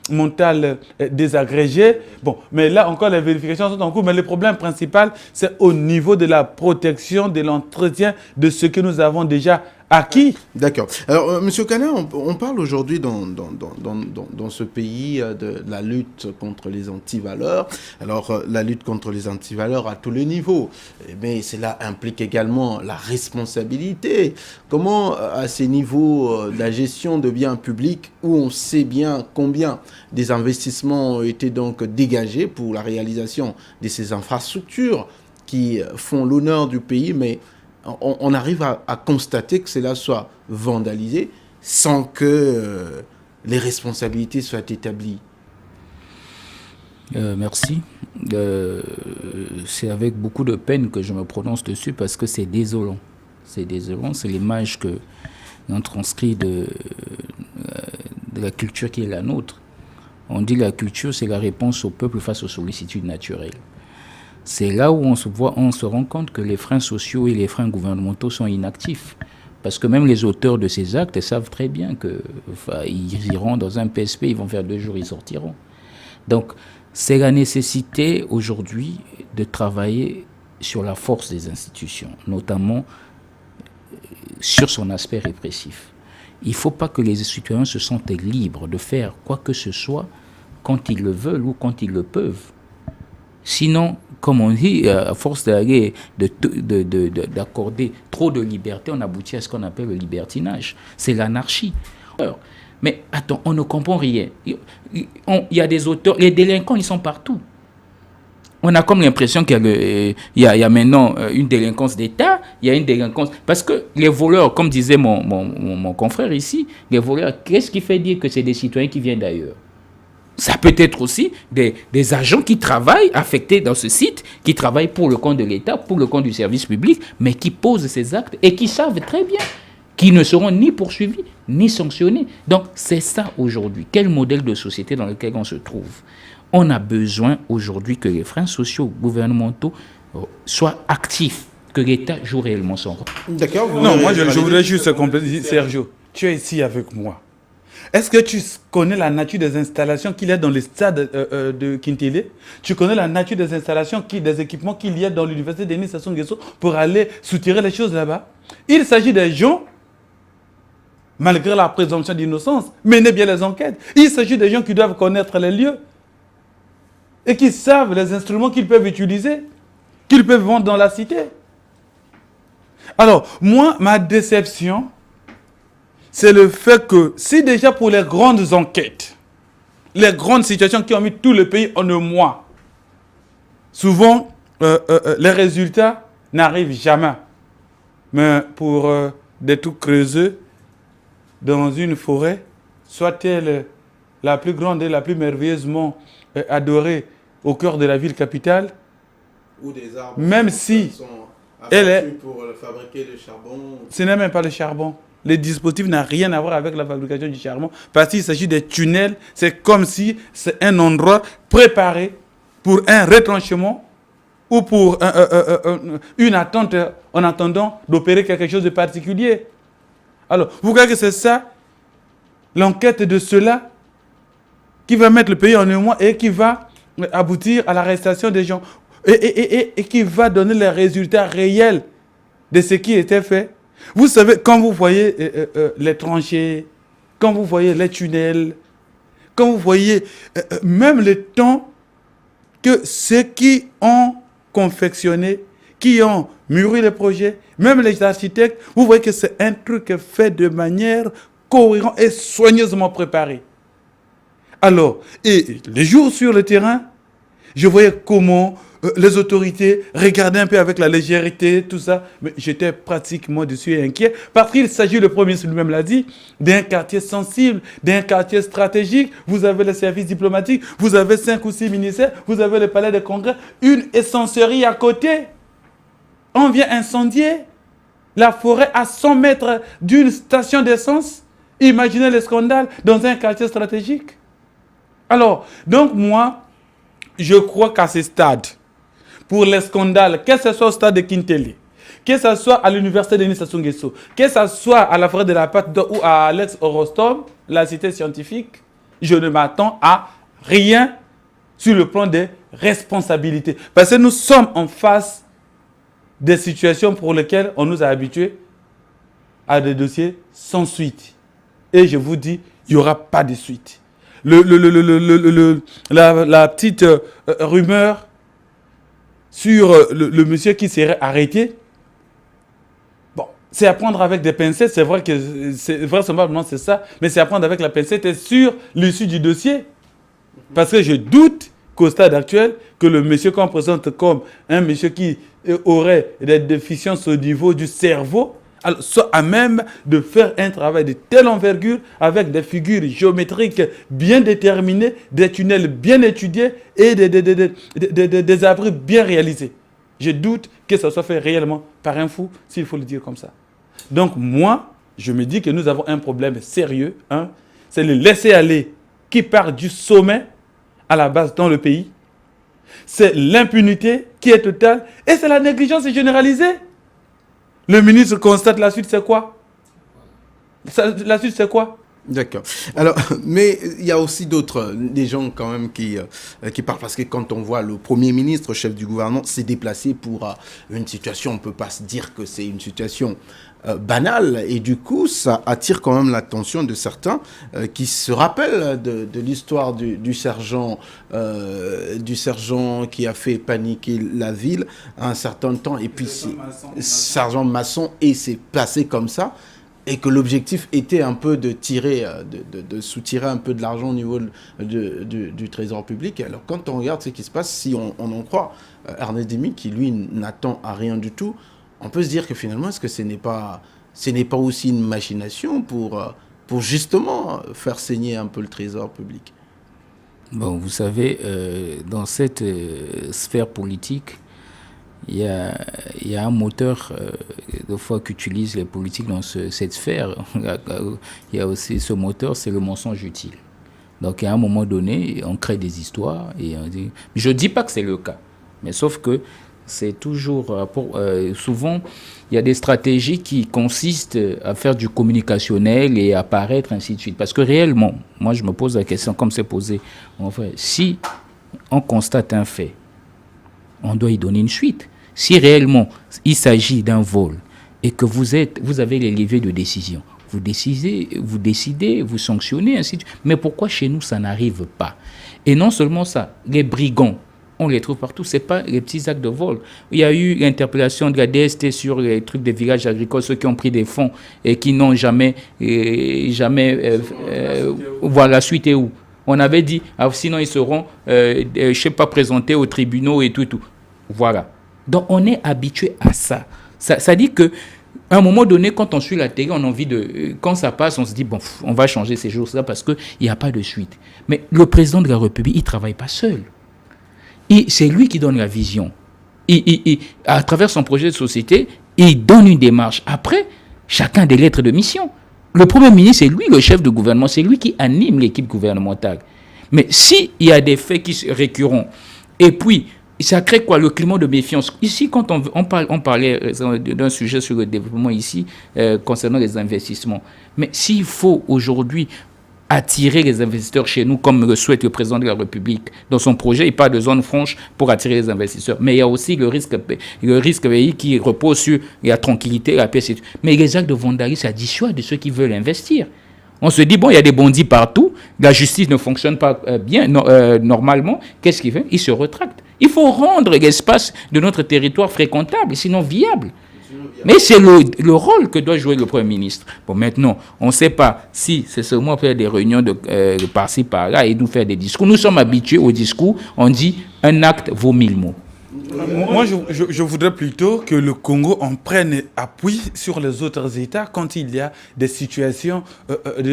mental désagrégé. Bon, mais là encore, les vérifications sont en cours. Mais le problème principal, c'est au niveau de la protection, de l'entretien de ce que nous avons déjà acquis. D'accord. Alors, Monsieur Kana, on parle aujourd'hui dans ce pays de la lutte contre les antivaleurs. Alors, la lutte contre les antivaleurs à tous les niveaux. Mais cela implique également la responsabilité. Comment, à ces niveaux de la gestion de biens publics, où on sait bien combien des investissements ont été donc dégagés pour la réalisation de ces infrastructures qui font l'honneur du pays, mais on arrive à constater que cela soit vandalisé sans que les responsabilités soient établies. Merci. C'est avec beaucoup de peine que je me prononce dessus parce que c'est désolant. C'est désolant, c'est l'image que l'on transcrit de la culture qui est la nôtre. On dit la culture, c'est la réponse au peuple face aux sollicitudes naturelles. C'est là où on se rend compte que les freins sociaux et les freins gouvernementaux sont inactifs. Parce que même les auteurs de ces actes savent très bien qu'ils iront dans un PSP, ils vont faire 2 jours, ils sortiront. Donc, c'est la nécessité aujourd'hui de travailler sur la force des institutions, notamment sur son aspect répressif. Il ne faut pas que les citoyens se sentent libres de faire quoi que ce soit quand ils le veulent ou quand ils le peuvent. Sinon, comme on dit, à force d'accorder trop de liberté, on aboutit à ce qu'on appelle le libertinage. C'est l'anarchie. Mais attends, on ne comprend rien. Il y a des auteurs, les délinquants, ils sont partout. On a comme l'impression qu'il y a maintenant une délinquance d'État, il y a une délinquance... Parce que les voleurs, comme disait mon confrère ici, les voleurs, qu'est-ce qui fait dire que c'est des citoyens qui viennent d'ailleurs ? Ça peut être aussi des agents qui travaillent, affectés dans ce site, qui travaillent pour le compte de l'État, pour le compte du service public, mais qui posent ces actes et qui savent très bien qu'ils ne seront ni poursuivis, ni sanctionnés. Donc, c'est ça aujourd'hui. Quel modèle de société dans lequel on se trouve ? On a besoin aujourd'hui que les freins sociaux gouvernementaux soient actifs, que l'État joue réellement son rôle. D'accord. Non, moi je voudrais juste compléter. Sergio, tu es ici avec moi. Est-ce que tu connais la nature des installations qu'il y a dans le stade de Kintele? Tu connais la nature des installations, des équipements qu'il y a dans l'université Denis Sassou Nguesso pour aller soutirer les choses là-bas? Il s'agit des gens, malgré la présomption d'innocence, menez bien les enquêtes. Il s'agit des gens qui doivent connaître les lieux et qui savent les instruments qu'ils peuvent utiliser, qu'ils peuvent vendre dans la cité. Alors, moi, ma déception, c'est le fait que si déjà pour les grandes enquêtes, les grandes situations qui ont mis tout le pays en un mois, souvent les résultats n'arrivent jamais. Mais pour des trous creusés dans une forêt, soit-elle la plus grande et la plus merveilleusement adorée au cœur de la ville capitale, ou des arbres même si sont elle est pour fabriquer le charbon. Ce n'est même pas le charbon. Le dispositif n'a rien à voir avec la fabrication du charbon parce qu'il s'agit des tunnels. C'est comme si c'est un endroit préparé pour un retranchement ou pour une attente en attendant d'opérer quelque chose de particulier. Alors, vous croyez que c'est ça, l'enquête de cela, qui va mettre le pays en un mois et qui va aboutir à l'arrestation des gens et qui va donner les résultats réels de ce qui était fait? Vous savez, quand vous voyez les tranchées, quand vous voyez les tunnels, quand vous voyez même le temps que ceux qui ont confectionné, qui ont mûri les projets, même les architectes, vous voyez que c'est un truc fait de manière cohérente et soigneusement préparée. Alors, et les jours sur le terrain, je voyais comment les autorités regardaient un peu avec la légèreté, tout ça, mais j'étais pratiquement dessus et inquiet, parce qu'il s'agit, le premier lui-même l'a dit, d'un quartier sensible, d'un quartier stratégique. Vous avez les services diplomatiques, vous avez 5 ou 6 ministères, vous avez le palais des congrès, une essencerie à côté. On vient incendier la forêt à 100 mètres d'une station d'essence. Imaginez le scandale dans un quartier stratégique. Alors, donc moi, je crois qu'à ce stade, pour les scandales, que ce soit au stade de Kintele, que ce soit à l'université de Nice Sassou Nguesso, que ce soit à la forêt de la Pâte ou à l'ex-Orostom, la cité scientifique, je ne m'attends à rien sur le plan des responsabilités. Parce que nous sommes en face des situations pour lesquelles on nous a habitués à des dossiers sans suite. Et je vous dis, il n'y aura pas de suite. La petite rumeur sur le monsieur qui serait arrêté, bon, c'est à prendre avec des pincettes. C'est vrai que vraisemblablement c'est ça, mais c'est à prendre avec la pincette et sur l'issue du dossier. Parce que je doute qu'au stade actuel, que le monsieur qu'on présente comme un monsieur qui aurait des déficiences au niveau du cerveau, soit à même de faire un travail de telle envergure avec des figures géométriques bien déterminées, des tunnels bien étudiés et des abris bien réalisés. Je doute que ça soit fait réellement par un fou, s'il faut le dire comme ça. Donc moi, je me dis que nous avons un problème sérieux. C'est le laisser-aller qui part du sommet à la base dans le pays. C'est l'impunité qui est totale et c'est la négligence généralisée. Le ministre constate la suite, c'est quoi? La suite, c'est quoi? D'accord. Alors, mais il y a aussi des gens quand même qui parlent, parce que quand on voit le Premier ministre, chef du gouvernement, s'est déplacé pour une situation, on ne peut pas se dire que c'est une situation banale, et du coup, ça attire quand même l'attention de certains qui se rappellent de l'histoire du sergent qui a fait paniquer la ville à un certain temps, et puis sergent Masson, et c'est passé comme ça. Et que l'objectif était un peu de tirer, de soutirer un peu de l'argent au niveau du trésor public. Alors quand on regarde ce qui se passe, si on en croit Ernest Demi, qui lui n'attend à rien du tout, on peut se dire que finalement, est-ce que ce n'est pas aussi une machination pour justement faire saigner un peu le trésor public? Bon, vous savez, dans cette sphère politique, il y a un moteur de fois qu'utilisent les politiques dans cette sphère. Il y a aussi ce moteur, c'est le mensonge utile. Donc à un moment donné, on crée des histoires et on dit. Je ne dis pas que c'est le cas, mais sauf que c'est toujours souvent il y a des stratégies qui consistent à faire du communicationnel et à paraître ainsi de suite. Parce que réellement, moi je me pose la question comme c'est posé. En fait, si on constate un fait, on doit y donner une suite. Si réellement il s'agit d'un vol et que vous avez les leviers de décision, vous décidez, vous sanctionnez, ainsi de suite. Mais pourquoi chez nous ça n'arrive pas? Et non seulement ça, les brigands, on les trouve partout, ce n'est pas les petits actes de vol. Il y a eu l'interpellation de la DST sur les trucs des villages agricoles, ceux qui ont pris des fonds et qui n'ont jamais voilà, la suite est où? On avait dit, sinon ils seront, je ne sais pas, présentés aux tribunaux et tout. Voilà. Donc on est habitué à ça. Ça dit que à un moment donné, quand on suit la télé, on a envie quand ça passe, on se dit, bon, on va changer ces jours-là parce qu'il n'y a pas de suite. Mais le président de la République, il ne travaille pas seul. C'est lui qui donne la vision. À travers son projet de société, il donne une démarche. Après, chacun des lettres de mission. Le Premier ministre, c'est lui le chef de gouvernement, c'est lui qui anime l'équipe gouvernementale. Mais s'il y a des faits qui sont récurrents, et puis, ça crée quoi? Le climat de méfiance. Ici, quand on parlait d'un sujet sur le développement ici, concernant les investissements. Mais s'il faut aujourd'hui attirer les investisseurs chez nous, comme le souhaite le président de la République dans son projet, il parle de zone franche pour attirer les investisseurs. Mais il y a aussi le risque pays qui repose sur la tranquillité, la paix. Mais les actes de vandalisme, ça dissuade de ceux qui veulent investir. On se dit, bon, il y a des bandits partout, la justice ne fonctionne pas bien, normalement. Qu'est-ce qu'il fait? Il se rétracte. Il faut rendre l'espace de notre territoire fréquentable, sinon viable. Mais c'est le rôle que doit jouer le Premier ministre. Bon, maintenant, on ne sait pas si c'est seulement faire des réunions de par-ci, par-là et nous faire des discours. Nous sommes habitués au discours, on dit un acte vaut 1000 mots. Moi, je voudrais plutôt que le Congo en prenne appui sur les autres États quand il y a des situations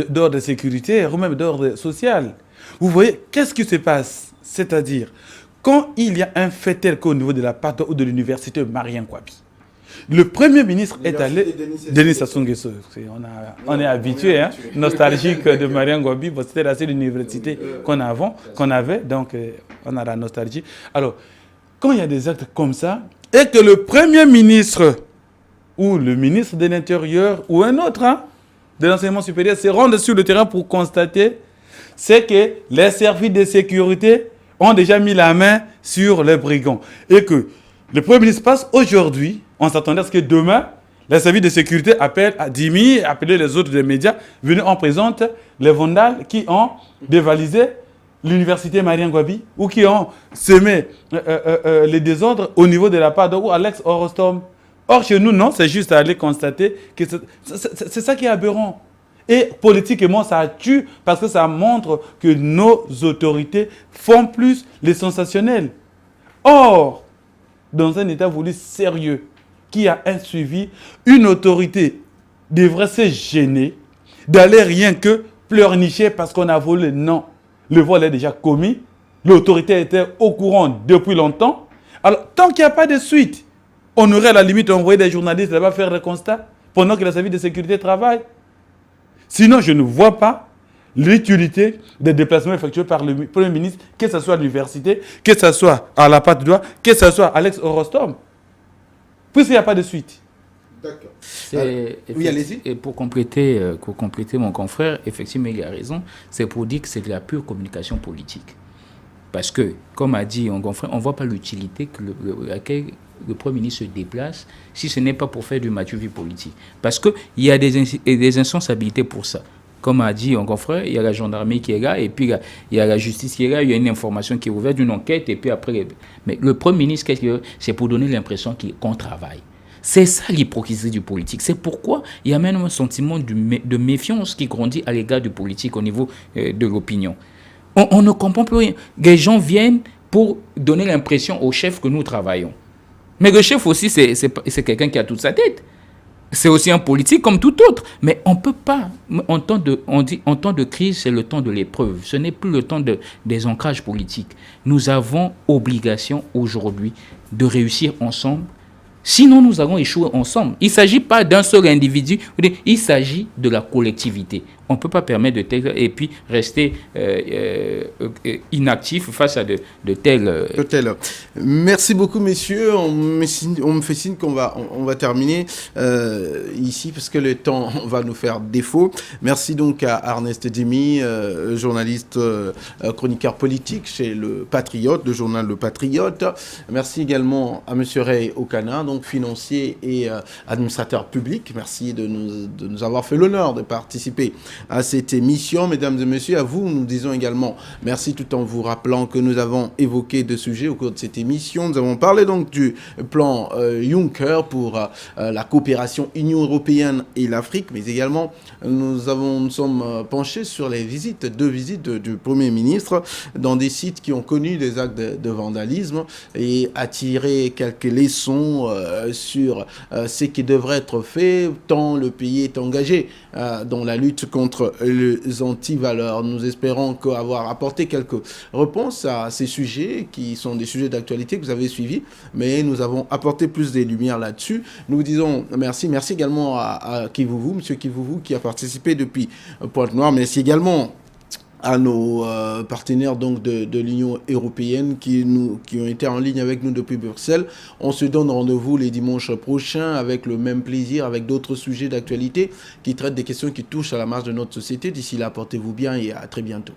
d'ordre de sécurité ou même d'ordre social. Vous voyez, qu'est-ce qui se passe? C'est-à-dire, quand il y a un fait tel qu'au niveau de la PATO ou de l'université Marien Kouabi, Le Premier ministre est L'université allé... Denis Denis Sassou Nguesso. On est habitué, hein, nostalgique de Mariam Ngouabi. Bon, c'était la seule université qu'on avait, donc on a la nostalgie. Alors, quand il y a des actes comme ça, et que le Premier ministre ou le ministre de l'Intérieur ou un autre de l'enseignement supérieur se rendent sur le terrain pour constater, c'est que les services de sécurité ont déjà mis la main sur les brigands. Et que le Premier ministre passe aujourd'hui, on s'attendait à ce que demain, les services de sécurité appellent à Dimi, appellent les autres des médias, venez, on présente les vandales qui ont dévalisé l'université Mariam Ngouabi ou qui ont semé les désordres au niveau de la part de Alex Orostom. Or, chez nous, non, c'est juste à aller constater que c'est ça qui est aberrant. Et politiquement, ça tue parce que ça montre que nos autorités font plus les sensationnels. Or, dans un État voulu sérieux, qui a un suivi, une autorité devrait se gêner d'aller rien que pleurnicher parce qu'on a volé. Non, le vol est déjà commis. L'autorité était au courant depuis longtemps. Alors, tant qu'il n'y a pas de suite, on aurait à la limite envoyé des journalistes là-bas faire le constat pendant que les services de sécurité travaillent. Sinon, je ne vois pas l'utilité des déplacements effectués par le Premier ministre, que ce soit à l'université, que ce soit à la Patte d'Oie, que ce soit à Alex Orostom, puisqu'il n'y a pas de suite. D'accord. Oui, allez-y. Et pour compléter mon confrère, effectivement, il a raison. C'est pour dire que c'est de la pure communication politique. Parce que, comme a dit mon confrère, on ne voit pas l'utilité laquelle le Premier ministre se déplace si ce n'est pas pour faire du match-vie politique. Parce qu'il y a des insensibilités pour ça. Comme a dit mon confrère, il y a la gendarmerie qui est là, et puis il y a la justice qui est là, il y a une information qui est ouverte, une enquête, et puis après... Mais le Premier ministre, c'est pour donner l'impression qu'on travaille. C'est ça l'hypocrisie du politique. C'est pourquoi il y a même un sentiment de méfiance qui grandit à l'égard du politique au niveau de l'opinion. On ne comprend plus rien. Les gens viennent pour donner l'impression au chef que nous travaillons. Mais le chef aussi, c'est quelqu'un qui a toute sa tête. C'est aussi un politique comme tout autre. Mais on ne peut pas. En temps de crise, c'est le temps de l'épreuve. Ce n'est plus le temps des ancrages politiques. Nous avons obligation aujourd'hui de réussir ensemble. Sinon, nous allons échouer ensemble. Il ne s'agit pas d'un seul individu, il s'agit de la collectivité. On ne peut pas permettre de tels et puis rester inactif face à de tels... Merci beaucoup, messieurs. On me fait signe qu'on va terminer ici parce que le temps va nous faire défaut. Merci donc à Ernest Dimi, journaliste, chroniqueur politique chez Le Patriote, le journal Le Patriote. Merci également à monsieur Ray Okana, donc financier et administrateur public. Merci de nous avoir fait l'honneur de participer à cette émission. Mesdames et messieurs, à vous, nous disons également merci tout en vous rappelant que nous avons évoqué deux sujets au cours de cette émission. Nous avons parlé donc du plan Juncker pour la coopération Union européenne et l'Afrique, mais également nous sommes penchés sur deux visites du Premier ministre dans des sites qui ont connu des actes de vandalisme et attiré quelques leçons sur ce qui devrait être fait tant le pays est engagé dans la lutte contre les antivaleurs. Nous espérons qu'avoir apporté quelques réponses à ces sujets qui sont des sujets d'actualité que vous avez suivis, mais nous avons apporté plus de lumière là-dessus. Nous vous disons merci. Merci également à Kivuvu, monsieur Kivuvu, qui a participé depuis Pointe-Noire. Merci également à nos partenaires donc de l'Union européenne qui ont été en ligne avec nous depuis Bruxelles. On se donne rendez-vous les dimanches prochains avec le même plaisir, avec d'autres sujets d'actualité qui traitent des questions qui touchent à la marge de notre société. D'ici là, portez-vous bien et à très bientôt.